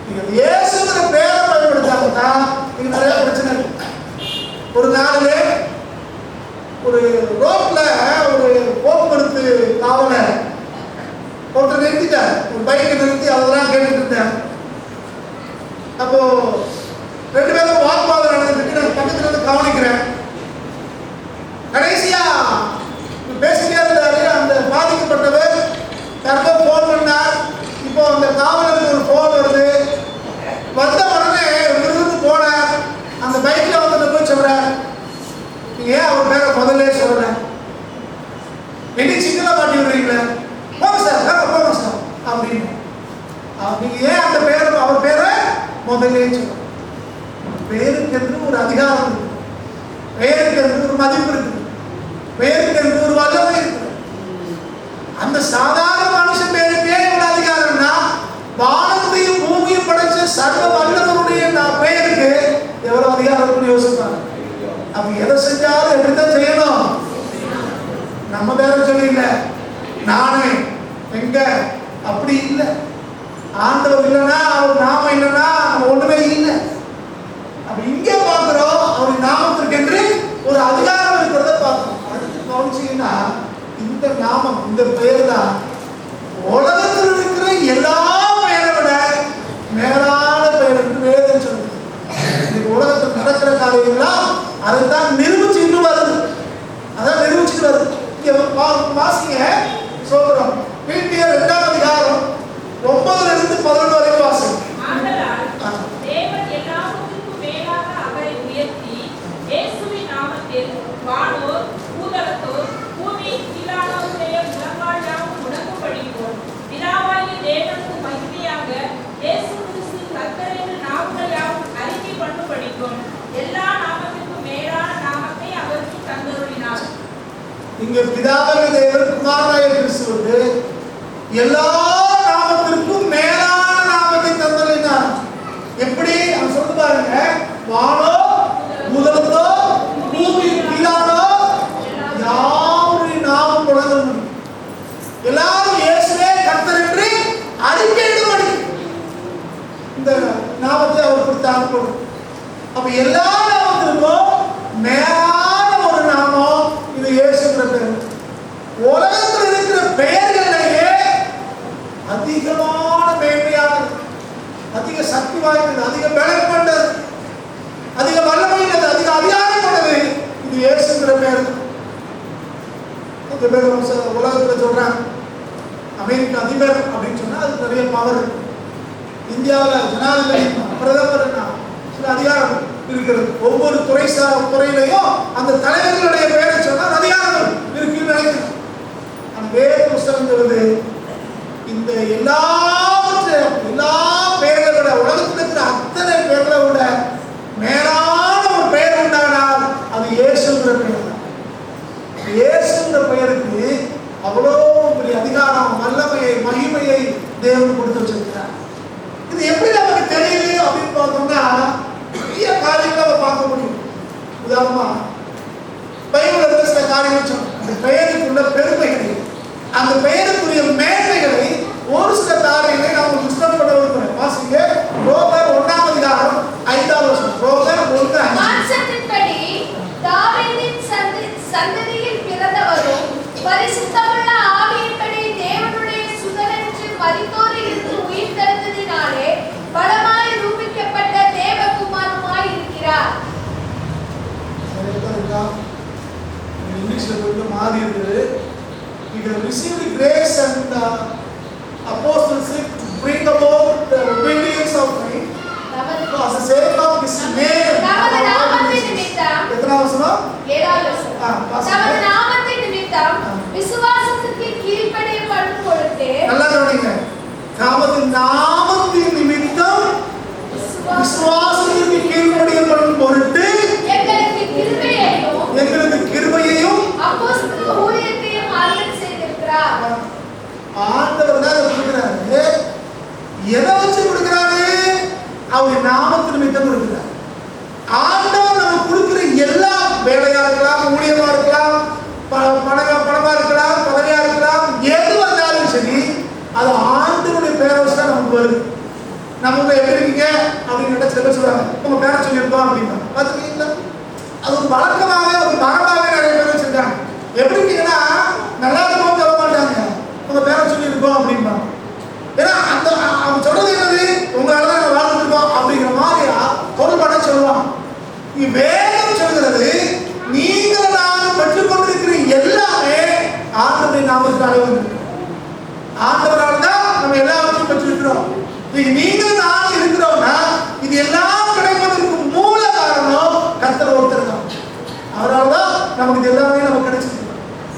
நீங்க இயேசுங்கிற பெயரை பயன்படுத்தாம நீங்க நிறைய பிரச்சனை இருக்கு. ஒரு நாளிலே ஒரு ரோட்ல ஒரு போக்குவரத்து காவலர் ஒருத்தர் நிறுத்திட்டார். ஒரு பைக்கை நிறுத்தி அதெல்லாம் கேட்டுட்டு இருந்தேன். அப்போ ரெண்டு பேரும் வாக்குவாதம் நடந்துட்டு நான் பக்கத்துல இருந்து கவனிக்கிறேன். கடைசியா பேசிட்டே இருந்தாரு. அந்த பாதிக்கப்பட்டவர் யாருக்கோ போன் பண்ணார். இப்போ அந்த காவலருக்கு ஒரு போன் வருது. வந்த உடனே இருந்து போனார். அந்த பைக்ல வந்து போய் சொல்றார், நீங்க ஏன் அவர் பேரை முதல்ல சொல்றேன், என்ன சிக்கலா மாட்டி விடுறீங்களே, போங்க சார் போங்க சார் அப்படின்னு. நீங்க ஏன் அந்த பேரை அவர் பேரை முதல்ல சொல்ற? பேருக்கு என்று ஒரு அதிகாரம் இருக்கு, பெயருக்கு என்று ஒரு மதிப்பு இருக்கு, பெயருக்கு என்று ஒரு வல்லமை இருக்கு. அந்த சாதாரண மனுஷன் பேருக்கே ஒரு அதிகாரம்னா வானத்தையும் பூமியும் படைச்ச சர்வ வல்லவருடைய பெயருக்கு எவ்வளவு அதிகாரம் யோசிப்பாங்க. அப்ப எதை செஞ்சாலும் எப்படித்தான் செய்யணும்? நம்ம பேர சொல்லல, நானே எங்க அப்படி இல்லை. ஆண்டவர் இல்லைன்னா, அவர் நாமம் இல்லைன்னா நம்ம ஒண்ணுமே இல்லை. அப்ப இங்கே பார்க்கிறோம் அவர் நாமத்திற்கு என்று ஒரு அதிகாரம் இருக்கிறத பார்க்கிறோம். அடுத்து கவனிச்சீங்கன்னா இந்த நாமம், இந்த பெயர் தான் உலகத்தில் இருக்கிற எல்லா பெயரை விட மேலான பெயர் என்று வேதம் சொல்லுது. இன்னைக்கு உலகத்தில் நடக்கிற காரியங்களாம் அதைத்தான் நிரூபிச்சுட்டு வருது. அதான் நிரூபிச்சுட்டு வருது. இங்க வாசிங்க சொல்றோம். வீட்டியர் 2ஆம் அதிகாரம் 9 இருந்து 11 வரைக்கும் வாசிங்க. தேவன் எல்லாவற்றுக்கும் மேலாக அவரை உயர்த்தி இயேசுவின் நாமத்தில் வானோர் பூதலத்தோர் பூமியின் கீழானோருடைய முழங்கால் யாவும் முடங்கும்படிக்கும் பிதாவாகிய தேவனுக்கு மகிமையாக இயேசு கிறிஸ்து கர்த்தர் என்று நாவுகள் யாவும் அறிக்கை பண்ணும்படிக்கும் எல்லா நாமத்திற்கும் மேலான நாமத்தை அவருக்கு தந்தருளினார். இங்க பிதாவாகிய தேவன் குமாரனாகிய கிறிஸ்துவுக்கு எல்லா நாமத்திற்கும் மேலான நாமத்தை தந்தருளினார். எப்படி அவன் சொல்லி பாருங்க, வானோ முதலத்தோ பூமியின் கீழானோ யாருடைய நாமம் முழங்க முடியும். எல்லாரும் இயேசுவே கர்த்தர் என்று அறிக்கையிடும்படி இந்த நாமத்தை பார்க்கணும். அப்ப எல்லா நாமத்திற்கும் மேலான ஒரு நாமம் இது இயேசுங்கிற பேர். உலகத்தில் இருக்கிற பெயர்களையே அதிகமான மேன்மையானது, அதிக சக்தி வாய்ந்தது, அதிக பலம் கொண்டது, அதிக வல்லமையானது, அதிக அதிகாரம் கொண்டது இது இயேசுங்கிற பேர். கொஞ்சம் பேர் உலகத்தில் சொல்றாங்க அமெரிக்க அதிபர் அப்படின்னு சொன்னா அது நிறைய பவர். இந்தியாவில் ஜனாதிபதி பிரதமர் சில அதிகாரம் இருக்கிறது. ஒவ்வொரு துறையிலையும் அந்த தலைவர்களுடைய பெயரை சொன்னால் அதிகாரங்கள் இருக்குன்னு நினைக்கிறேன். அந்த வேத புஸ்தகங்கிறது இந்த எல்லா பெயர்களை விட, உலகத்தில் இருக்கிற அத்தனை பெயர்களை விட மேலான ஒரு பெயர் உண்டானால் அது இயேசுங்கிற பெயர் தான். இயேசுங்கிற பெயருக்கு அவ்வளோ பெரிய அதிகாரம், வல்லமையை, மகிமையை தேவன் கொடுத்து வச்சிருக்கிறார். இது எப்படி நமக்கு தெரியுது அப்படின்னு பார்த்தோம்னா நிறைய காரியங்களை நம்ம பார்க்க முடியும். உதாரணமா பைபிள்ல சில காரியங்கள் சொன்னோம். அந்த பெயருக்குள்ள பெருமைகளை, அந்த பெயருக்குரிய மேன்மைகளை, ஒரு சில காரியங்களை நாம் புஸ்தகம் பண்ண விரும்புகிறேன். வாசிங்க ரோமர் 1:5. ரோமர் 1:5. மாம்சத்தின்படி தாவீதின் சந்ததியில் பிறந்தவரும் பரிசுத்தமுள்ள ஆவியின்படி தேவனுடைய சுதனென்று மரித்தோரிலிருந்து உயிர் தெழுந்ததினாலே பலமாய் ரூபிக்கப்பட்ட தேவகுமாரமாய் இருக்கிறார். இங்கிலீஷ்ல கொஞ்சம் மாறி இருக்குது. We have received the grace and apostleship to bring about the obedience of faith for the sake of His name. தமது நாமத்தின் நிமித்தம் எத்தனாவது வசனம்? 7வது வசனம். தமது நாமத்தின் நிமித்தம் விசுவாசத்துக்கு கீழ்ப்படியப்படும் பொருட்டு. நல்லா கவனிங்க. தமது நாமத்தின் நிமித்தம் விசுவாசத்துக்கு கீழ்ப்படியப்படும் பொருட்டு எங்களுக்கு கிருபையையும் அப்போஸ்தல ஊழியத்தையும் அருள் செய்திருக்கிறார். ஆண்டவர் தான் கொடுக்கிறாரு. எதை வச்சு கொடுக்கிறாரு? அவர் நாமத்தின் நிமித்தம் கொடுக்கிறார். ஆண்டவர் நமக்கு கொடுக்கிற எல்லா வேலையா இருக்கலாம், ஊழியமா இருக்கலாம், பணமா இருக்கலாம், பதவியா இருக்கலாம், எது வந்தாலும் சரி அது ஆண்டவருடைய பேரை வச்சு தான் நமக்கு வருது. நம்ம எப்படி இருக்கீங்க அப்படின்னு சில பேர் சொல்றாங்க, உங்க பேரை சொல்லியிருக்கோம் அப்படின்னா பார்த்துருக்கீங்களா? அது ஒரு வழக்கமாக, ஒரு மரபாக நிறைய பேர் வச்சிருக்காங்க. எப்படி இருக்கீங்கன்னா நல்லா இருக்கும் சொல்ல மாட்டாங்க, உங்க பேரை சொல்லியிருக்கோம் அப்படின்பாங்க. ஏன்னா அந்த அவங்க சொல்றது என்னது, உங்களால தான் நம்ம வாழ்ந்துருக்கோம் அப்படிங்கிற மாதிரி பொருள்பட சொல்லுவாங்க. வேதம் சொல்கிறது நீங்கள் நாங்கள் பெற்றுக்கொண்டிருக்கிற எல்லாமே ஆண்டவருடைய நாமத்தினாலே வந்து, ஆண்டவரால் தான் நம்ம எல்லாவற்றையும் பெற்றிருக்கிறோம். நீங்கள் நானும் இருக்கிறோம்னா இது எல்லாம் கிடைப்பதற்கு மூல காரணம் கர்த்தர் ஒருத்தர் தான். அவரால் தான் நமக்கு இது எல்லாமே நமக்கு கிடைச்சிருக்கு.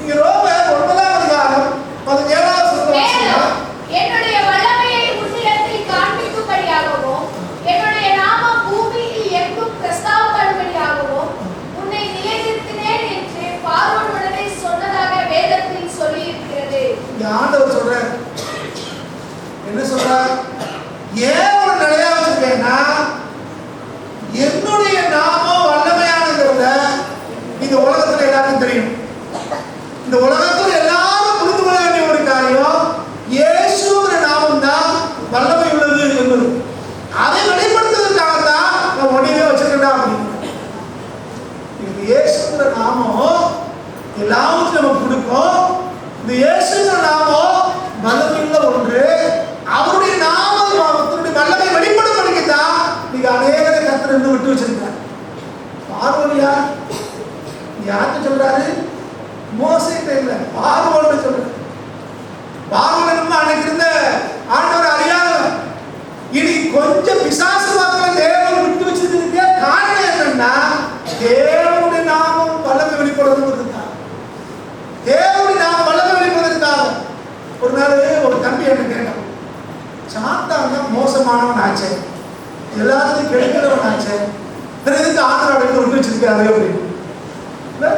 இங்க ரோமர் 9:17 என்னுடைய வல்லமையை உன்னிடத்தில் காண்பிக்கும்படியாகவும் என்னுடைய நாமம் பூமியில் எங்கும் பிரஸ்தாபப்படும்படியாகவும் உன்னை நிலைநிறுத்தினேன் என்று பார்வோன் உடனே சொன்னதாக வேதத்தில் சொல்லி இருக்கிறது. இந்த ஆண்டவர் சொல்றார், என்ன சொல்றார்? ஏன் ஒரு நிலையா வச்சிருக்கேன்னா என்னுடைய நாமம் வல்லமையானங்கிறத இந்த உலகத்துல எல்லாருக்கும் தெரியும். இந்த உலகத்துல எல்லாரும் புரிந்து கொள்ள வேண்டிய ஒரு காரியம், இயேசுங்கிற நாமம் தான் வல்லமை உள்ளது என்பது. அதை வெளிப்படுத்துவதற்காகத்தான் நான் ஒன்றையே வச்சிருக்கேன் அப்படின்னு. இந்த இயேசுங்கிற நாமம் எல்லாவற்றையும் நமக்கு கொடுக்கும். இந்த இயேசுங்கிற நாமம் வல்லமையுள்ள ஒன்று. அவருடைய நாமத்தினுடைய வல்லமை வெளிப்படும் படிக்கத்தான் நீங்க அநேகரை கர்த்தர் இருந்து விட்டு வச்சிருக்காரு. பார்வோனியா யாருக்கு சொல்றாரு? மோசேட்ட இல்ல, பார்வோன்னு சொல்றாரு. பார்வோன் அன்னைக்கு இருந்த ஆண்டவர் அறியாதவன். இனி கொஞ்சம் பிசாசு வாக்கில் தேவன் விட்டு வச்சிருக்க காரணம் என்னன்னா தேவனுடைய நாமம் வல்லமை வெளிப்படுவதற்காக, தேவனுடைய நாமம் வல்லமை வெளிப்படுவதற்காக. ஒரு நாள் ஒரு தம்பி என்ன கேட்டான், சாத்தான் தான் மோசமானவன் ஆச்சு, எல்லாத்தையும் கெடுக்கிறவன் ஆச்சு, எதுக்கு ஆண்டவர் விட்டு வச்சிருக்காரு அப்படின்னு.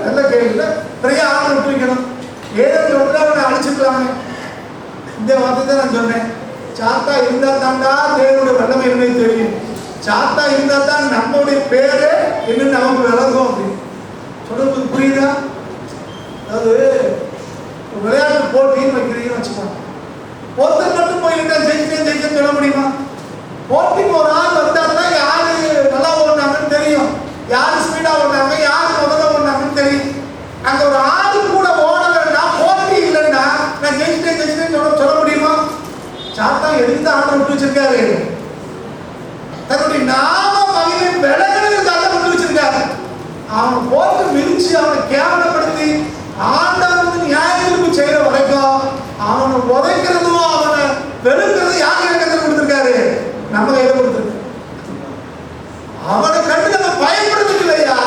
நல்ல கேள்வி. நிறைய ஆண்டவர் விட்டு வைக்கணும், ஏதோ அவனை அழிச்சுக்கலாமே. இந்த வார்த்தை தான் நான் சொன்னேன். சாத்தா இருந்தா தாண்டா தேவனுடைய வல்லமை என்னன்னு தெரியும். சாத்தா இருந்தா தான் நம்மளுடைய பேரு என்னன்னு நமக்கு விளங்கும் அப்படின்னு சொல்றது புரியுதா? அதாவது விளையாட்டு போட்டின்னு வைக்கிறீங்கன்னு வச்சுக்கோங்க. ஒருத்தர் மட்டும் போயிட்டா ஜெயிச்சேன்னு சொல்ல முடியுமா? போட்டிக்கு ஒரு ஆள் வந்தாருன்னா யாரு அவனை போட்டு மிதிச்சு அவனை கேவலப்படுத்தி ஆண்டவர் வந்து நியாயத்திற்கு செய்யற வரைக்கும் அவனை உதைக்கிறதும் அவனை வெறுக்கிறதும் யார் கையில கொடுத்திருக்காரு? நம்ம கையில கொடுத்திருக்காரு. அவனை கண்டு நம்ம பயன்படுத்தலையா,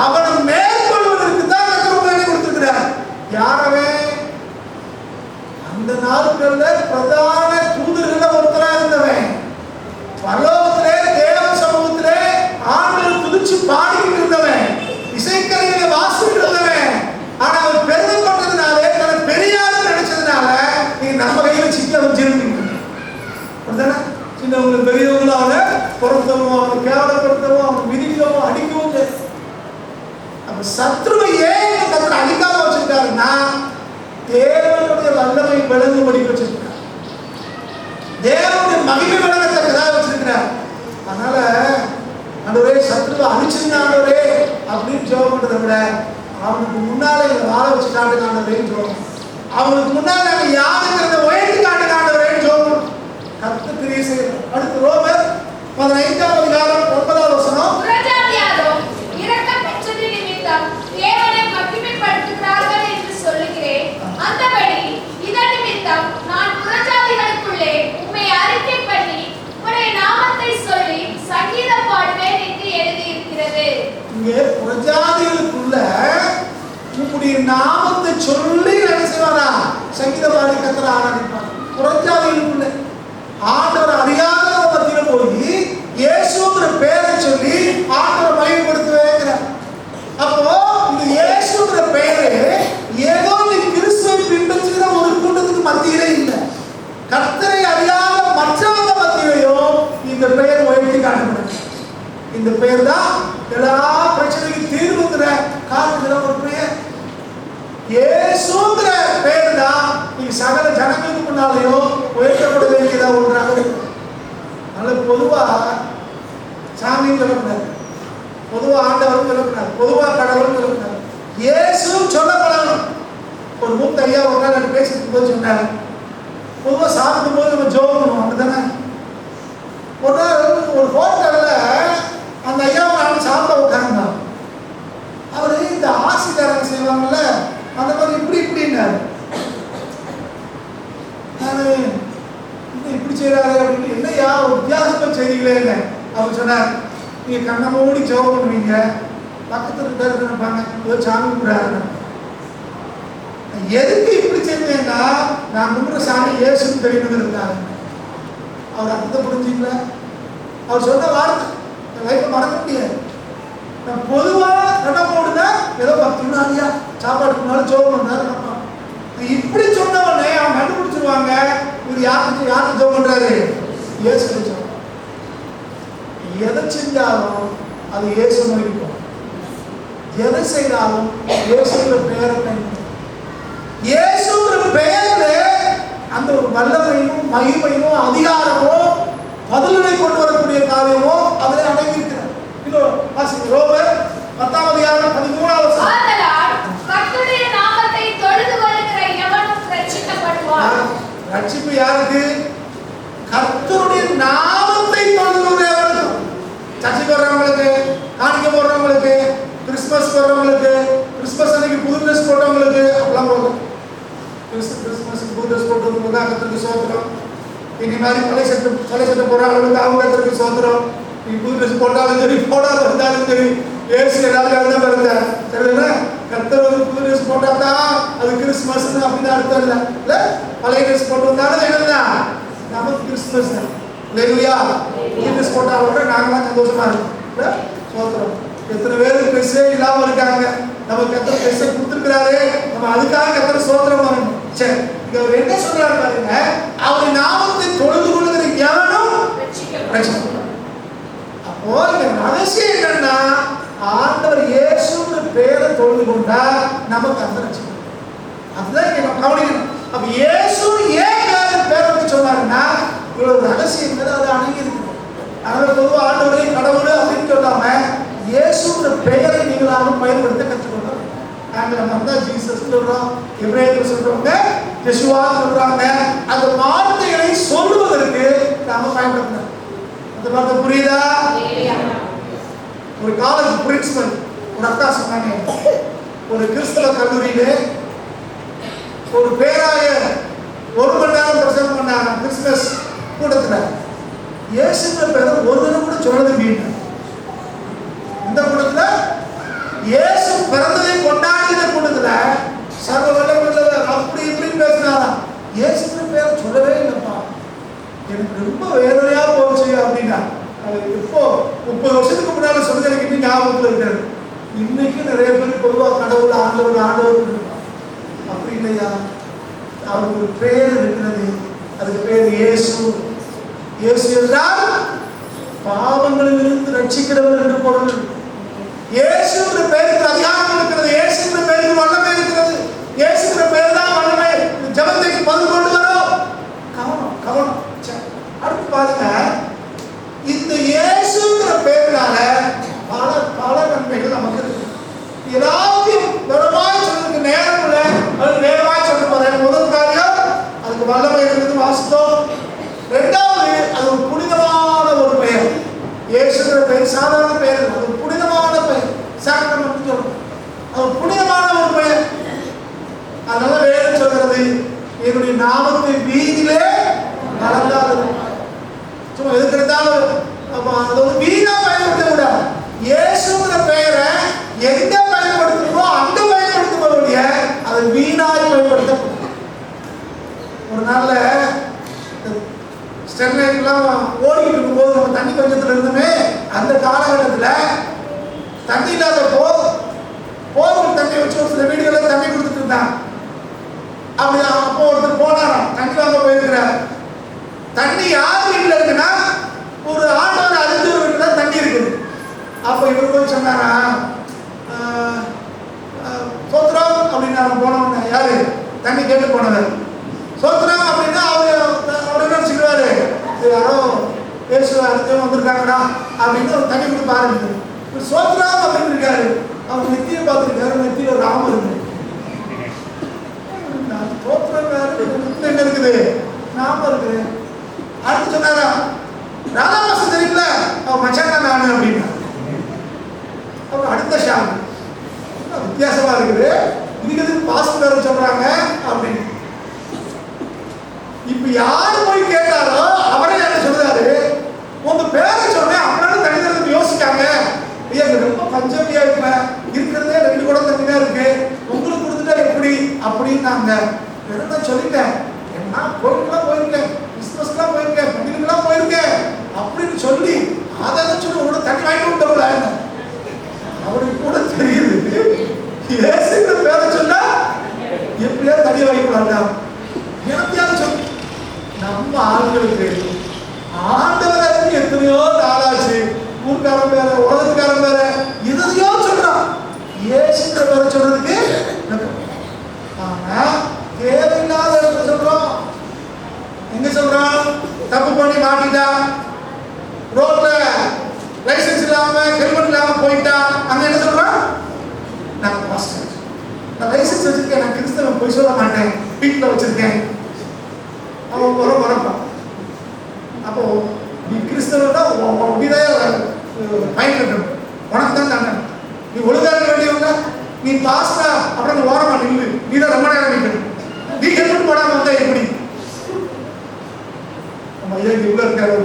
அவனை மேற்கொள்வதற்கு தான் கத்தர் கொடுத்திருக்கிறார். யாரவே அந்த நாட்கள்ல பிரதான தூதர்கள் ஒருத்தரா இருந்தவன், பரலோகத்திலே தேவ சமூகத்திலே ஆண்டவர் துதிச்சு பாடிக்கிட்டு இருந்தவன், இசைக்கருவியில வாசிக்கிட்டு இருந்தவன். ஆனா அவன் பெருமைப்பட்டதுனாலே, தன்னை பெரியார் நினைச்சதுனால நீ நம்ம கையில சிக்க வச்சிருக்கீங்க. சின்னவங்களுக்கு பெரியவங்களும் அவனை பொருத்தவும், அவனை கேவலப்படுத்தவும், அவனை மிதிக்கவும் அடிக்கவும். அப்ப சத்ருவை ஏன் கத்தர் அடிக்காம வச்சிருக்காருன்னா, தேவனுடைய வல்லமை விளங்கும்படி வச்சிருக்கிறார், தேவனுடைய மகிமை விளங்கத்தக்கதாக வச்சிருக்கிறார். அதனால ஆண்டவரே சத்ருவை அழிச்சிருந்தாண்டவரே அப்படின்னு ஜெபம் பண்றதை விட, அவனுக்கு முன்னாலே வாழ வச்சு காட்டுங்க ஆண்டவரேன்னு ஜெபம், அவனுக்கு முன்னாலே நாங்கள் யாருங்கிறத உயர்த்தி காட்டுங்க ஆண்டவரேன்னு ஜெபம் கர்த்தர் கிரியை செய்யணும். அடுத்து ரோமர் 15ஆம் அதிகாரம் 9ஆம் வசனம். புறஜாதியாரும் இரக்கம் பெற்றது நிமித்தம் தேவனை மகிமைப்படுத்துகிறார்கள் என்று சொல்லுகிறேன். அந்தபடி இதன் நிமித்தம் நான் புறஜாதிகளுக்குள்ளே உம்மை அறிக்கை பண்ணி உம்முடைய நாமத்தை சொல்லி சங்கீதம் பாடுவேன் என்று எழுதியிருக்கிறது. இங்கே புறஜாதிகளுக்குள்ள உம்முடைய நாமத்தை சொல்லி என்ன செய்வாரா? சங்கீதம் பாடி கர்த்தரை ஆராதிப்பார். புறஜாதிகளுக்குள்ள ஆண்டவர் அறியாத மத்தியில போய் இயேசுங்கிற பேரை சொல்லி ஆண்டவரை மகிமைப்படுத்துவேங்கிறார். அப்போ இந்த இயேசுங்கிற பெயரு ஏதோ நீ கிறிஸ்துவை பின்பற்றுகிற ஒரு கூட்டத்துக்கு மத்தியிலே இல்லை, கர்த்தரை அறியாத மற்றவங்க மத்தியிலையும் இந்த பெயர் உயர்த்தி காட்டப்படுது. இந்த பெயர் தான் எல்லா பிரச்சனைக்கும் தீர்வுங்கிற காரணத்துல ஒரு பெயர். இயேசுங்கிற பெயர் தான் நீங்க சகல ஜனங்களுக்கு முன்னாலேயும் உயர்த்தப்பட வேண்டியதா ஒன்றாக இருக்கு. அதனால பொதுவா சாமியும் சொல்லக்கூடாது, பொதுவா ஆண்டவரும் சொல்லக்கூடாது, பொதுவா கடவுளும் சொல்லக்கூடாது, இயேசு சொல்லப்படணும். ஒரு மூத்த ஐயா ஒரு நாள் எனக்கு பேசிட்டு போது சொன்னாரு, பொதுவா சாப்பிடும் போது நம்ம ஜோம் பண்ணுவோம் அப்படிதானே. ஒரு நாள் ஒரு ஹோட்டல்ல அந்த ஐயாவை நான் சாப்பிட உட்கார்ந்தான். அவரு இந்த ஆசிரியர் செய்வாங்கல்ல அந்த மாதிரி இப்படி இப்படின்னாரு. நான் இப்படி செய்யறாரு அப்படின்னு, என்னையா வித்தியாசமா செய்திகளே. அவர் சொன்னார், நீங்க கண்ணை மூடி ஜெபம் பண்ணுவீங்க, பக்கத்துல இருப்பாங்க ஏதோ சாமி கும்பிடாரு. எதுக்கு இப்படி செஞ்சேன்னா, நான் கும்பிட்ற சாமி இயேசுன்னு தெரியணுங்கிறதுக்காக. அவர் அர்த்தத்தை புரிஞ்சுக்கல. அவர் சொன்ன வார்த்தை லைஃப்பை மறக்க முடியாது. நான் பொதுவாக கண்ணை போடுனா ஏதோ 10 நாளியா சாப்பாடுக்கு முன்னாலும் ஜெபம் பண்ணாரு. இப்படி சொன்னவனே அவன் கண்டுபிடிச்சிருவாங்க, இவர் யாருக்கு ஜெபம் பண்றாரு? இயேசு ஜெபம். எதை செஞ்சாலும் அது இயேசு மகிழ்க்கும், எதை செய்தாலும் இயேசுங்கிற பெயரை பயன்படுத்தும். இயேசுங்கிற பெயர்ல அந்த ஒரு வல்லமையும் மகிமையும் அதிகாரமும் பதிலனை கொண்டு வரக்கூடிய காரியமோ அதில் அடங்கி இருக்கிறார். ரோமர் 10ஆம் அதிகாரம் 13ஆம் வசனம். ஆதலால் கர்த்தருடைய நாமத்தை தொழுது கொள்ளுகிற எவனும் ரட்சிக்கப்படுவான். ரட்சிப்பு யாருக்கு? கர்த்தருடைய நாமத்தை தொழுது கொள்கிறவர்களுக்கு. சர்ச்சுக்கு வர்றவங்களுக்கு, காணிக்கை போடுறவங்களுக்கு, கிறிஸ்துமஸ் வர்றவங்களுக்கு, கிறிஸ்துமஸ் அன்னைக்கு புது ட்ரெஸ் போட்டவங்களுக்கு அப்படிலாம் போகும். கிறிஸ்துமஸ் புது ட்ரெஸ் போட்டவங்களுக்கு தான் கர்த்தருக்கு சோத்திரம். இன்னி மாதிரி பழைய சட்டை போடுறவங்களுக்கு அவங்க கர்த்தருக்கு சோத்திரம். நீ புது ட்ரெஸ் போட்டாலும் சரி, போடாத இருந்தாலும் சரி, ஏசு ஏதாவது தான் பிறந்தார். சரிங்களா? கர்த்தர் வந்து புது ட்ரெஸ் போட்டா தான் அது கிறிஸ்துமஸ் அப்படின்னு அர்த்தம் இல்லை. இல்லை, பழைய ட்ரெஸ் போட்டு வந்தாலும் என்னதுதான் நமக்கு கிறிஸ்துமஸ் தான். இல்லையா? புது ட்ரெஸ் போட்டாலும் நாங்களாம் சந்தோஷமா இருக்கோம். சோத்திரம். எத்தனை பேருக்கு ட்ரெஸ்ஸே இல்லாமல் இருக்காங்க, நமக்கு கர்த்தர் ட்ரெஸ்ஸை கொடுத்துருக்கிறாரு, நம்ம அதுக்காக கர்த்தர் சோத்திரம் பண்ணணும். சரி, இங்க அவர் என்ன சொல்றாரு பாருங்க, அவருடைய நாமத்தை தொழுது கொள்ளுகிற எவனும் ரட்சிக்கப்படுவான். அப்போ இந்த ரகசியம் என்னன்னா, ஆண்டவர் இயேசுங்கிற பேரை தொழுது கொண்டா நமக்கு அந்த ரட்சிப்பு. அதுதான் இங்க நம்ம கவனிக்கணும். அப்ப இயேசு ஏன் பேரை வச்சு சொன்னாருன்னா, இவ்வளவு ரகசியங்கள் அது அடங்கி இருக்கு. அதனால பொதுவாக ஆண்டவரே கடவுள் அப்படின்னு சொல்லாம இயேசுங்கிற பெயரை நீங்களாலும் பயன்படுத்த கற்றுக்கொள்ளணும். நாங்கள் நம்ம தான் ஜீசஸ் சொல்றோம், எபிரேயர் சொல்றவங்க யெஷுவா சொல்றாங்க. அந்த வார்த்தைகளை சொல்லுவதற்கு நாம பயன்படுத்தணும். அந்த வார்த்தை புரியுதா? ஒரு காலேஜ் பிரின்சிபல் ஒரு அக்கா சொன்னாங்க, ஒரு கிறிஸ்தவ கல்லூரியிலே ஒரு பேராயர் 1 மணி நேரம் பிரசங்கம் பண்ணாங்க கிறிஸ்துமஸ் கூட்டத்தில். இயேசுங்கிற பேரை ஒரு தினம் கூட சொன்னது மீன். இந்த கூட்டத்தில் இயேசு பிறந்ததை கொண்டாடுகிற கூட்டத்தில் சர்வ வல்லமையுள்ளவர் அப்படி இப்படின்னு பேசினாரா, இயேசுங்கிற பேரை சொல்லவே இல்லைப்பா. எனக்கு ரொம்ப வேதனையா போச்சு அப்படின்னா. இப்போ 30 வருஷத்துக்கு முன்னாடி சொன்னது எனக்கு இன்னும் ஞாபகத்தில் இருக்கிறது. இன்னைக்கு நிறைய பேர் பொதுவாக கடவுள் ஆண்டவர் அப்படி இல்லையா. அவருக்கு ஒரு பேர் இருக்கிறது, அதுக்கு பேர் இயேசு. இயேசு என்றால் பாவங்களிலிருந்து ரட்சிக்கிறவர் என்று பொருள். இயேசுங்கிற பேருக்கு அதிகாரம் இருக்கிறது, இயேசுங்கிற பேருக்கு வல்லமை இருக்கிறது. இயேசுங்கிற பேர் தான் வல்லமை. ஜெபத்துக்கு பதில் கொண்டு வரும். கவனம். அடுத்து பாருங்க, இந்த இயேசுங்கிற பேருனால பல நன்மைகள் நமக்கு இருக்கு. எல்லாத்தையும் விவரமாய் சொல்றதுக்கு நேரம் இல்லை, அது நேரமாய் சொல்ல போறேன். முதல் காரியம், அதுக்கு வல்லமை இருக்கிறது, வாசித்தோம். ரெண்டாவது, அது ஒரு புனிதமான ஒரு பெயர். இயேசுங்கிற பெயர் சாதாரண பெயர், அது ஒரு புனிதமான பெயர். சாக்ரமென்ட் சொல்றோம், அது ஒரு புனிதமான ஒரு பெயர். அதனால வேதம் சொல்கிறது, என்னுடைய நாமத்தை வீதியிலே நடந்தாலும் சும்மா எதுக்கிறதாலும் அது ஒரு வீணா பயன்படுத்த கூடாது. இயேசுங்கிற பெயரை எங்க பயன்படுத்தணுமோ அங்க பயன்படுத்துவதோடைய அது வீணாய் பயன்படுத்தப்படும். ஒரு நாள்ல ஸ்டெர்லைட்லாம் ஓடிக்கிட்டு இருக்கும்போது நம்ம தண்ணி பஞ்சத்தில் இருந்தோமே, அந்த காலகட்டத்தில் தண்ணி இல்லாதப்போ போர்வெல் தண்ணி வச்சு ஒரு சில வீடுகளில் தண்ணி கொடுத்துட்டு இருந்தாங்க. அப்படி அப்போ ஒருத்தர் போனாராம், தண்ணி வாங்க போயிருக்கிறார். தண்ணி யார் வீட்டில் இருக்குன்னா ஒரு ஆண்டவர் அறிஞ்சவர் வீட்டில் தான் தண்ணி இருக்குது. அப்போ இவர் போய் சொன்னாரா, சோத்ரம் அப்படின்னு அவன் போனவங்க. யாரு தண்ணி கேட்டு போனவர் சோத்ரம் அப்படின்னா அவர் என்ன சொல்லுவாரு, யாரோ பேச அறிஞ்சவங்க வந்திருக்காங்கடா அப்படின்னு தண்ணி கொடுத்து பாருங்க. சோத்ரம் அப்படின்னு இருக்காரு. அவர் நெத்தியை பார்த்துருக்காரு, நெத்தியில் ராம இருக்கு. சோத்ரம் என்ன இருக்குது, நாம இருக்குது. அடுத்து சொன்னாரா, ராதாமாசம் தெரியுங்கள, அவன் மச்சான் நானு அப்படின்னா. அப்புறம் அடுத்த ஷாக், வித்தியாசமா இருக்குது, இதுக்கு எதுக்கு பாஸ்ட் வேற சொல்றாங்க அப்படின்னு. இப்ப யாரு போய் கேட்டாரோ அவரே என்ன சொல்றாரு, உங்க பேரை சொன்னேன் அப்படின்னா தண்ணி தரத்துக்கு யோசிக்காங்க. ஐயா ரொம்ப பஞ்சமியா இருப்ப, இருக்கிறதே 2 குடம் தண்ணி தான் இருக்கு, உங்களுக்கு கொடுத்துட்டா எப்படி அப்படின்னாங்க. நான் சொல்லிட்டேன், என்ன கோயிலுக்குலாம் போயிருக்கேன், கிறிஸ்துமஸ்லாம் போயிருக்கேன், பண்டிகைலாம் போயிருக்கேன் அப்படின்னு சொல்லி அதை சொல்லி உங்களோட தண்ணி வாங்கிட்டு விட்டவங்களா என்ன. அவருக்கு கூட தெரியுது இயேசுங்கிற பேரை சொன்னா எப்படியா தண்ணி வாங்கிக்கலாம். எனத்தையாவது சொல்லு, நம்ம ஆண்களுக்கு ஆண்டவரை எத்தனையோ நாளாச்சு, ஊர்க்காரன் பேர உலகத்துக்காரன் பேர எதையோ சொல்றான். இயேசுங்கிற பேரை சொல்றதுக்கு ஆனா தேவையில்லாத இடத்துல சொல்றோம். எங்க சொல்றோம், தப்பு பண்ணி மாட்டிட்டா, ரோட்ல லைசன்ஸ் இல்லாம ஹெல்மெட் இல்லாம போயிட்டா, அங்க என்ன சொல்றோம், நான் பாஸ்டர், நான் லைசன்ஸ் வச்சிருக்கேன், நான் கிறிஸ்தவன் போய் சொல்ல மாட்டேன், வீட்டில் வச்சிருக்கேன். அவன் வரப்பான். அப்போ நீ கிறிஸ்தவன் தான் அப்படிதான் ஃபைன் கட்டணும், உனக்கு தான் தண்டனை. நீ ஒழுங்கா இருக்க வேண்டியவங்க, நீ பாஸ்டா அப்புறம் நீ ஓரமா நில்லு, நீ தான் ரொம்ப நேரம் நிற்கணும். நீ ஹெல்மெட் போடாம வந்தா எப்படி? நம்ம ஐயா இவ்வளோ இருக்காரு.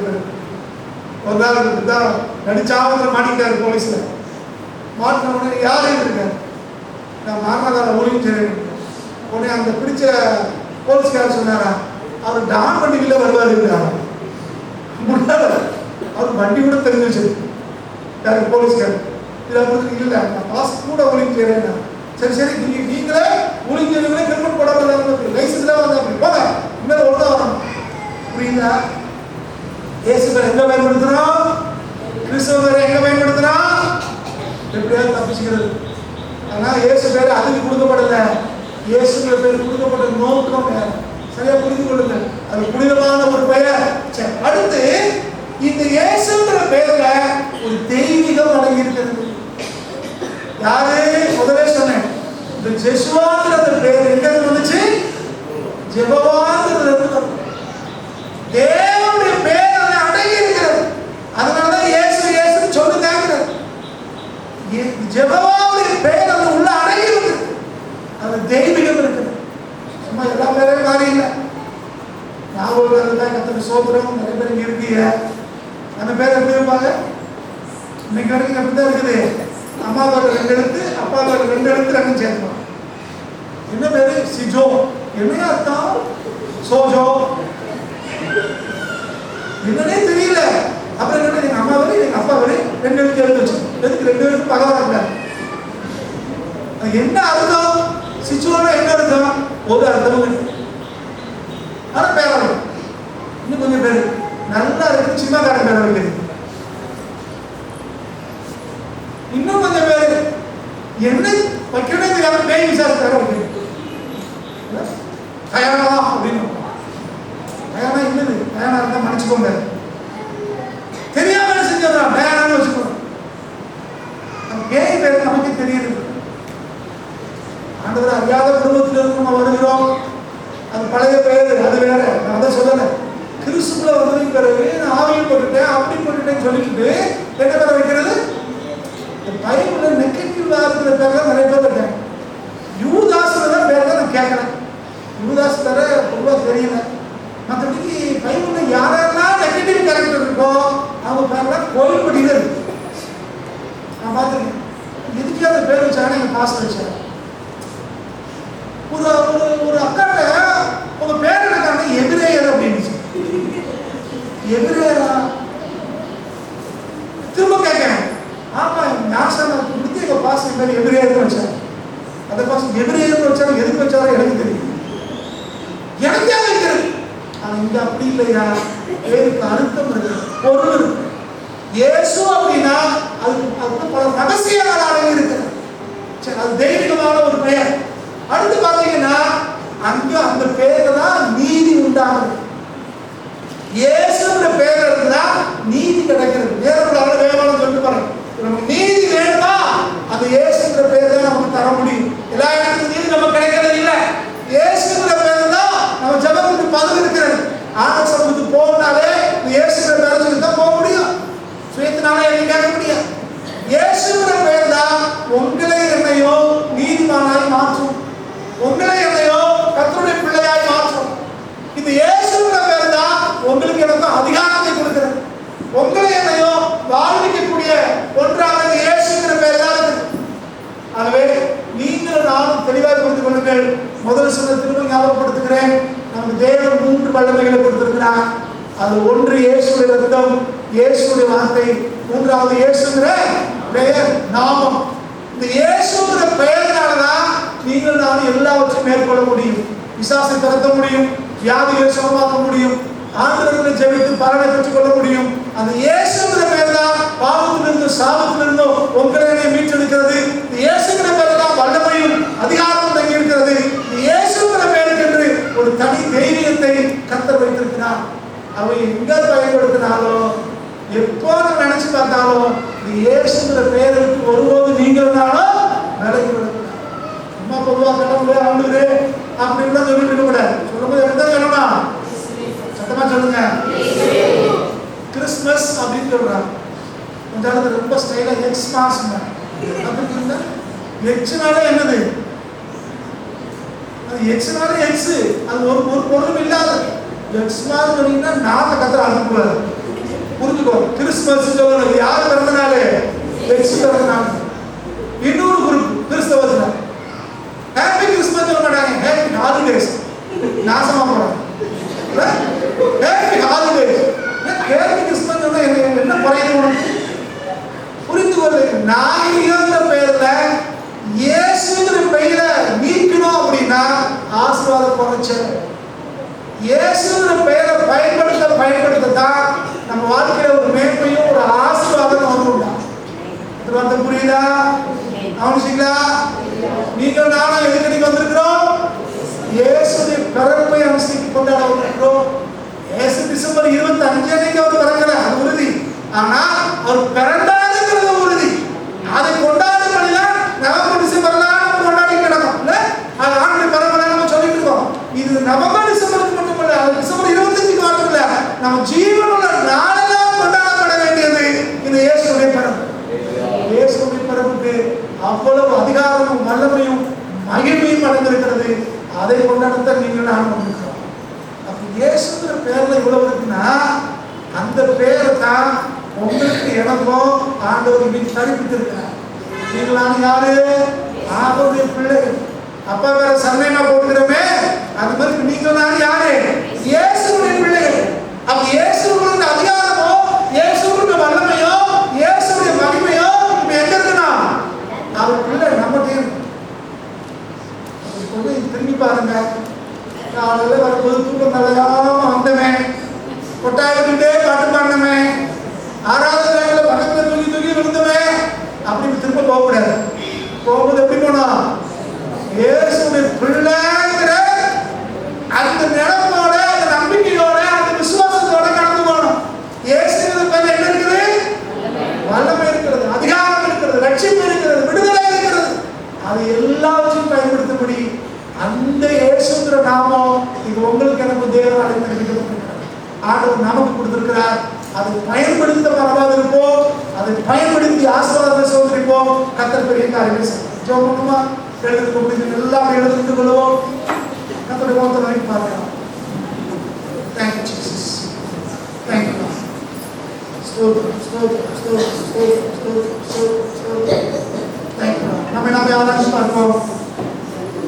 ஒரு நாள் தான் நடிச்சாவத்தில் மாட்டிக்கிட்டாரு போலீஸ்ல. மாட்டின உடனே யாரும் இருக்காரு, நான் மாமனார ஊழியம் செய்யறேன். உடனே அந்த பிடிச்ச போலீஸ்காரர் சொன்னாரா, அவர் டான் வண்டிக்குள்ள வருவார் இருக்கிறாங்க. முன்னால அவர் வண்டி கூட தெரிஞ்சு வச்சிருக்கு யாருக்கு, போலீஸ்காரர். இதில் இல்லை, நான் பாஸ் கூட ஊழியம் செய்யறேன். சரி நீங்களே ஊழியம் செய்யறீங்களே ஹெல்மெட் போடாம லைசன்ஸ்ல வந்து அப்படி போங்க, இனிமேல் ஒழுங்கா வரணும். புரியுதா? இயேசுவை எங்க பயன்படுத்துறோம், கிறிஸ்துவ எங்க பயன்படுத்துறோம், எப்படியாவது தப்பிச்சுக்கிறது. ஆனா இயேசு பேர் அதுக்கு கொடுக்கப்படல. இயேசுங்கிற பேர் கொடுக்கப்பட்ட நோக்கம் சரியா புரிந்து கொள்ளுங்க. அது புனிதமான ஒரு பெயர். அடுத்து இந்த இயேசுங்கிற பெயர்ல ஒரு தெய்வீகம் அடங்கி இருக்கிறது. யாரு முதலே சொன்னேன், இந்த ஜெசுவாங்கிற பேர் எங்க வந்துச்சு, ஜெபவாங்கிறது தேவனுடைய பேர் அடங்கி இருக்கிறது. அதனாலதான் இயேசு இயேசு சொல்லுங்க. ஜெபவா தெய்வீகம் இருக்குது. சும்மா எல்லா பேரையும் மாறி இல்லை. ஞாபகம் தான் கத்தனை சோதரம் நிறைய பேர் இங்கே இருக்கீங்க. அந்த பேர் எப்படி இருப்பாங்க? இன்னைக்கு வரைக்கும் அப்படிதான் இருக்குது. அம்மா பேர் 2 எழுத்து, அப்பா பேர் 2 எழுத்து, 2 சேர்த்துக்கலாம். என்ன பேரு? சிஜோ. என்ன அர்த்தம்? சோஜோ. என்னன்னே தெரியல. அப்புறம் என்ன, எங்க அம்மா பேரு எங்க அப்பா பேரு 2 எழுத்து எழுதி வச்சு எதுக்கு 2 எழுத்து பகவான்? என்ன அர்த்தம்? சிஜோனா என்ன அர்த்தம்? ஒரு அர்த்தமும். ஆனா பேர இன்னும் கொஞ்சம் பேரு நல்லா இருக்கு, சின்னக்காரன் பேர வைக்கிறது. இன்னும் கொஞ்சம் பேரு என்ன வைக்கவே தெரியாம பேய் விசாரிச்சு பேர வைக்கிறது. கயானா அப்படின்னு. கயானா என்னது? கயானா இருந்தா மன்னிச்சுக்கோங்க, தெரியாம செஞ்சிடறான். கயானான்னு வச்சுக்கோங்க. பேய் பேர் நமக்கு தெரியுது. ஆண்டவர் அறியாத குடும்பத்திலிருந்து நம்ம வருகிறோம். அது பழைய பெயர், அது வேற. நான் அதை சொல்லலை. கிறிஸ்துக்குள்ள வந்ததுக்கு பிறகு நான் ஆவியும் போட்டுட்டேன் அப்படி போட்டுட்டேன்னு சொல்லிக்கிட்டு என்ன பேரை வைக்கிறது? பைபிள்ல நெகட்டிவா இருக்கிற பேர்லாம் நிறைய பேர் இருக்காங்க. யூதாஸ்ல பேர் தான் நான் கேட்கறேன். யூதாஸ் பேர ரொம்ப தெரியல. மற்றபடி பைபிள்ல யாரெல்லாம் நெகட்டிவ் கேரக்டர் இருக்கோ அவங்க பேர்லாம் கோயில்படியில் இருக்கு. நான் பார்த்துருக்கேன். எதுக்கே அந்த பேர் வச்சாங்க? எங்க பாஸ்டர் வச்சாங்க. ஒரு அக்காட்ட உங்க பேர் இருக்காங்க எபிரேயர் அப்படின்னு. எபிரேயரா? திரும்ப கேட்கிறேன். ஆமா, நாசம் கொடுத்து எங்க பாஸ்டர் பேர் எபிரேயர் வச்சாங்க. அந்த பாஸ்டர் எபிரேயர் வச்சாங்க. எதுக்கு வச்சாரோ எனக்கு தெரியும். எனக்கே வைக்கிறது. ஆனா இங்க அப்படி இல்லையா? பேருக்கு அர்த்தம் இருக்கு, பொருள் இருக்கு. இயேசு அப்படின்னா அதுக்கு பல ரகசியங்கள் அடங்கி இருக்கு. சரி, அது தெய்வீகமான ஒரு பெயர். அடுத்து பாத்தீங்கன்னா அங்க அந்த பேர்ல தான் நீதி உண்டாகுது. இயேசுங்கிற பேர் இருந்தா நீதி கிடைக்கிறது. வேறொரு வேகமான சொல்லிட்டு பாருங்க. நமக்கு நீதி வேணுமா? அந்த இயேசுங்கிற பேர் தான் நமக்கு தர முடியும். எல்லா இடத்துக்கும் நீதி நமக்கு கிடைக்கிறது இல்லை. இயேசுங்கிற பேர் தான் நம்ம ஜபத்துக்கு பதில் இருக்கிறது. ஆண்டவர் சமூகத்துக்கு போகனாலே இயேசுங்கிற பேரை சொல்லி தான் போக முடியும். சுயத்தினாலே எங்க கேட்க முடியும். இயேசுங்கிற பேர் தான் உங்களை என்னையோ நீதிமானாய் மாற்றும். உங்களை என்னையோ கர்த்தருடைய பிள்ளையாய் மாற்றும். இந்த இயேசுங்கிற பேர் தான் உங்களுக்கு எனக்கு அதிகாரத்தை கொடுக்கிறது. உங்களை என்னையோ வாழ்விக்கக்கூடிய ஒன்றாக இயேசுங்கிற பேர் தான் இருக்கு. ஆகவே நீங்கள் நானும் தெளிவாக புரிந்து கொள்ளுங்கள். முதல் சொன்ன திரும்ப ஞாபகப்படுத்துகிறேன். நமக்கு தேவன் 3 வல்லமைகளை கொடுத்திருக்கிறார். அது ஒன்று இயேசுடைய ரத்தம், இயேசுடைய வார்த்தை. மூன்றாவது இயேசுங்கிற பெயர், நாமம். இந்த இயேசுங்கிற பெயர்னாலதான் நீங்கள் நானும் எல்லாவற்றையும் மேற்கொள்ள முடியும். பிசாசை துரத்த முடியும், வியாதிகளை சுகமாக்க முடியும், ஆண்டவர்களை ஜெபித்து பலனை பெற்றுக் கொள்ள முடியும். அந்த இயேசுங்கிற பெயர் தான் பாவத்திலிருந்து சாபத்திலிருந்து உங்களை மீட்டெடுக்கிறது. இயேசுங்கிற பெயர் தான் வல்லமையும் அதிகாரமும் தங்கி இருக்கிறது. இயேசுங்கிற பெயருக்கு என்று ஒரு தனி தெய்வீகத்தை கர்த்தர் வைத்திருக்கிறார். அவை எங்க பயன்படுத்தினாலும் எப்போ நினைச்சு பார்த்தாலும் இயேசுங்கிற பெயருக்கு ஒருபோது நீங்கள் நானும் விலகி விடுகிறார். அம்மா பொதுவாக கடவுளே ஆண்டவரே அப்படின்னு சொல்லிட்டு கூட சொல்லும்போது என்ன சொல்லணும்? சத்தமா சொல்லுங்க. கிறிஸ்துமஸ் அப்படின்னு சொல்றாங்க. கொஞ்சம் ரொம்ப ஸ்டைலா எக்ஸ்மாஸ் அப்படின்னு. எக்ஸ்னால என்னது? அது எக்ஸ்னால எக்ஸ். அது ஒரு பொருளும் இல்லாத எக்ஸ்மாஸ் சொன்னீங்கன்னா நாம கத்திர அனுப்புவார். புரிஞ்சுக்கோ. கிறிஸ்துமஸ் சொல்லணும். யார் பிறந்தனால? எக்ஸ் பிறந்தனால. இன்னொரு குரூப் கிறிஸ்தவத்துல ஹாப்பி கிறிஸ்மஸ் சொல்ல மாட்டாங்க. Happy holidays. நாசமா போறாங்க. Happy holidays. ஹாப்பி கிறிஸ்மஸ் சொன்னா என்ன குறையுது உனக்கு? புரிந்து கொள்ள. நாயகங்கிற பெயர்ல இயேசுங்கிற பெயரை நீக்கணும் அப்படின்னா ஆசீர்வாதம் குறைச்சு. இயேசுங்கிற பெயரை பயன்படுத்தத்தான் நம்ம வாழ்க்கையில ஒரு மேன்மையும் ஒரு ஆசீர்வாதம் வந்துட்டா. இது வந்து புரியுதா? அவசியங்களா? நீங்கள் நானும் எதுக்கு வந்திருக்கிறோம்? இயேசுடைய பிறப்பை அனுசரித்து கொண்டாட வந்திருக்கிறோம். இயேசு டிசம்பர் 25 அன்னைக்கு அவர் பிறக்கல, அது உறுதி. ஆனா அவர் பிறந்தாருங்கிறது உறுதி. அதை கொண்டாடுறதுதான் நவம்பர் டிசம்பர்லாம் நம்ம கொண்டாடி கிடக்கும். இல்ல அது ஆண்டு பிறப்பை நம்ம சொல்லிட்டு இருக்கோம். இது நவம்பர் டிசம்பருக்கு மட்டுமல்ல, அது டிசம்பர் 25க்கு மட்டும் இல்ல, நம்ம ஜீவனுள்ள நாளெல்லாம் கொண்டாடப்பட வேண்டியது இந்த இயேசுடைய பிறப்பு. இயேசுடைய பிறப்புக்கு அவ்வளவு அதிகாரமும் வல்லமையும் மகிமையும் அடைந்திருக்கிறது. அதை கொண்டாடத்தான் நீங்கள் நான் வந்திருக்கிறோம். அப்ப இயேசுங்கிற பேர்ல இவ்வளவு இருக்குன்னா அந்த பேரை தான் உங்களுக்கு எனக்கும் ஆண்டவர் இன்னைக்கு தரிப்பித்திருக்கிறார். நீங்களாம் யாரு? ஆண்டவருடைய பிள்ளைகள். அப்பா வேற சர்ணயமா போட்டுக்கிறோமே, அது மாதிரி நீங்கள் நான் யாரு? இயேசுடைய பிள்ளைகள். அப்ப இயேசுடைய அதிகாரமோ, இயேசுடைய வல்லமையோ, இயேசுடைய மகிமையோ இப்ப எங்க இருக்குன்னா அவர் பிள்ளை நம்மகிட்ட திரும்பி பாருங்க. காலையில வரும்போது தூக்கம் தலையாம வந்தவன், கொட்டாய் விட்டுட்டே பாட்டு பாடினவன், ஆறாவது வேலையில பக்கத்துல தூக்கி தூக்கி விழுந்தவன், அப்படி திரும்ப போகக்கூடாது. போகும்போது எப்படி போனா இயேசுடைய பிள்ளைங்கிற அந்த நினைப்போட, அந்த நம்பிக்கையோட, அந்த விசுவாசத்தோட கடந்து போகணும். இயேசுங்கிற பேர்ல என்ன இருக்குது? வல்லமை இருக்கிறது, அதிகாரம் இருக்கிறது, ரட்சிப்பு இருக்கிறது, விடுதலை இருக்கிறது. அது எல்லாவற்றையும் பயன்படுத்தபடி அந்த இயேசுங்கிற நாமம் இது உங்களுக்கு எனக்கு தேவன் அழைத்திருக்கிறார். ஆண்டவர் நமக்கு கொடுத்திருக்கிறார். அதை பயன்படுத்த பரவாது இருப்போம், அதை பயன்படுத்தி ஆசீர்வாதத்தை சோதரிப்போம். கர்த்தர் பெரிய காரியங்களை செய்வார். ஜெபம் பண்ணுமா? எழுதுக்கு முடிஞ்சு எல்லாம் எழுதுட்டு கொள்வோம். கர்த்தருடைய முகத்தை நோக்கி பார்க்கலாம். Thank you Jesus. Thank you Lord. ஸ்தோத்திரம் ஸ்தோத்திரம் ஸ்தோத்திரம் ஸ்தோத்திரம் ஸ்தோத்திரம் ஸ்தோத்திரம். Thank you Lord. நம்ம ஆராய்ச்சி பார்ப்போம்.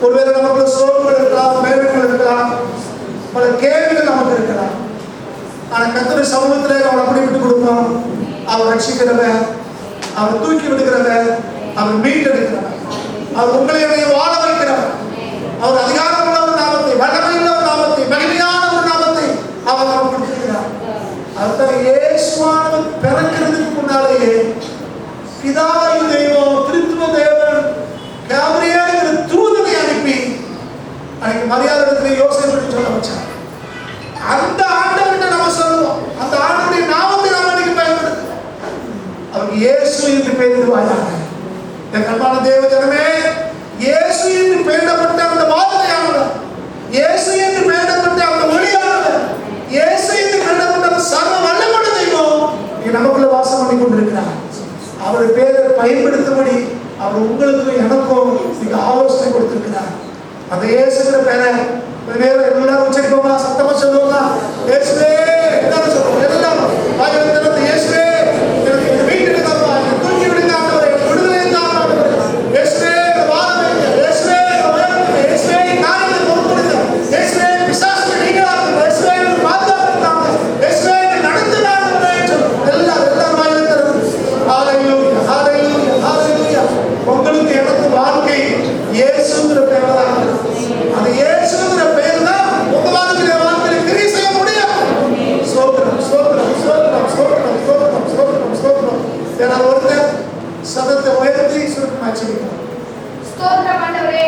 ஒருவேளை நமக்குள்ள சோர்வுகள் இருக்கலாம், வேதனைகள் இருக்கலாம், பல கேள்விகள் நமக்கு இருக்கலாம். ஆனா கர்த்தருடைய சமூகத்திலே அவரை அப்படி விட்டு கொடுப்போம். அவர் ரட்சிக்கிறவர், அவர் தூக்கி விடுகிறவர், அவர் மீட்டெடுக்கிறவர், அவர் உங்களை வாழ வைக்கிறவர். அவர் அதிகாரம் உள்ள ஒரு நாமத்தை, வல்லமை உள்ள ஒரு நாமத்தை, மகிமையான ஒரு நாமத்தை அவர் நமக்கு கொடுத்திருக்கிறார். அதுதான் இயேசுவானவர் பிறக்கிறதுக்கு முன்னாலேயே பிதாவாகிய தெய்வம், திருத்துவ தேவன் காபிரியேல் தூதனை அனுப்பி அன்னைக்கு மரியாதை யோசேப்பு சொல்ல வச்சார். அந்த ஆண்டவர்கிட்ட நம்ம சொல்லுவோம், அந்த ஆண்டவருடைய நாமத்தை நாம் அன்னைக்கு பயன்படுத்தும். அவருக்கு இயேசு என்று பெயரிடுவாயாக. என் கர்மான தேவ ஜனமே, இயேசு என்று பெயரிடப்பட்ட அந்த வார்த்தையானவர், இயேசு என்று பெயரிடப்பட்ட அந்த ஒளியானவர், இயேசு என்று பெயரிடப்பட்ட அந்த சர்வ வல்லமையுள்ள தெய்வம் நமக்குள்ள வாசம் பண்ணி கொண்டிருக்கிறார். அவருடைய பெயரை பயன்படுத்தும்படி அவர் உங்களுக்கும் எனக்கும் மிக ஆலோசனை கொடுத்திருக்கிறார். அந்த இயேசுங்கிற பேரை எல்லாரும் உச்சரிப்போமா? சத்தமா சொல்லுவோமா? இயேசுவே எல்லாரும் சொல்லுவோம். எல்லாரும் வாயில திறந்து இயேசுவே எனக்கு வீட்டுக்கு தாப்பா, தூக்கி விடுங்க ஆண்டவரே, விடுதலை தாங்க ஆண்டவரே, இயேசுவே வாழவே, இயேசுவே உயர்த்துங்க, இயேசுவே காரியத்தை பொறுப்படுங்க, இயேசுவே பிசாசுக்கு நீங்களாக்குங்க, இயேசுவே பாதுகாப்புங்க, இயேசுவே நடந்து ஆண்டவரே சொல்லுவோம். எல்லாரும் வாயில திறந்து ஹalleluya ஹalleluya ஹalleluya. உங்களுக்கு எனக்கு வாழ்க்கை இயேசுங்கிற பேர்ல தான். அந்த இயேசுங்கிற பேர் தான் உங்க வாழ்க்கையில கிரியை செய்ய முடியும். ஸ்தோத்திரம் ஸ்தோத்திரம் ஸ்தோத்திரம் ஸ்தோத்திரம் ஸ்தோத்திரம் ஸ்தோத்திரம் ஸ்தோத்திரம். யாராவது ஒருத்தர் சத்தத்தை உயர்த்தி சுருக்கமாக சொல்லுங்க. ஸ்தோத்திரம் ஆண்டவரே.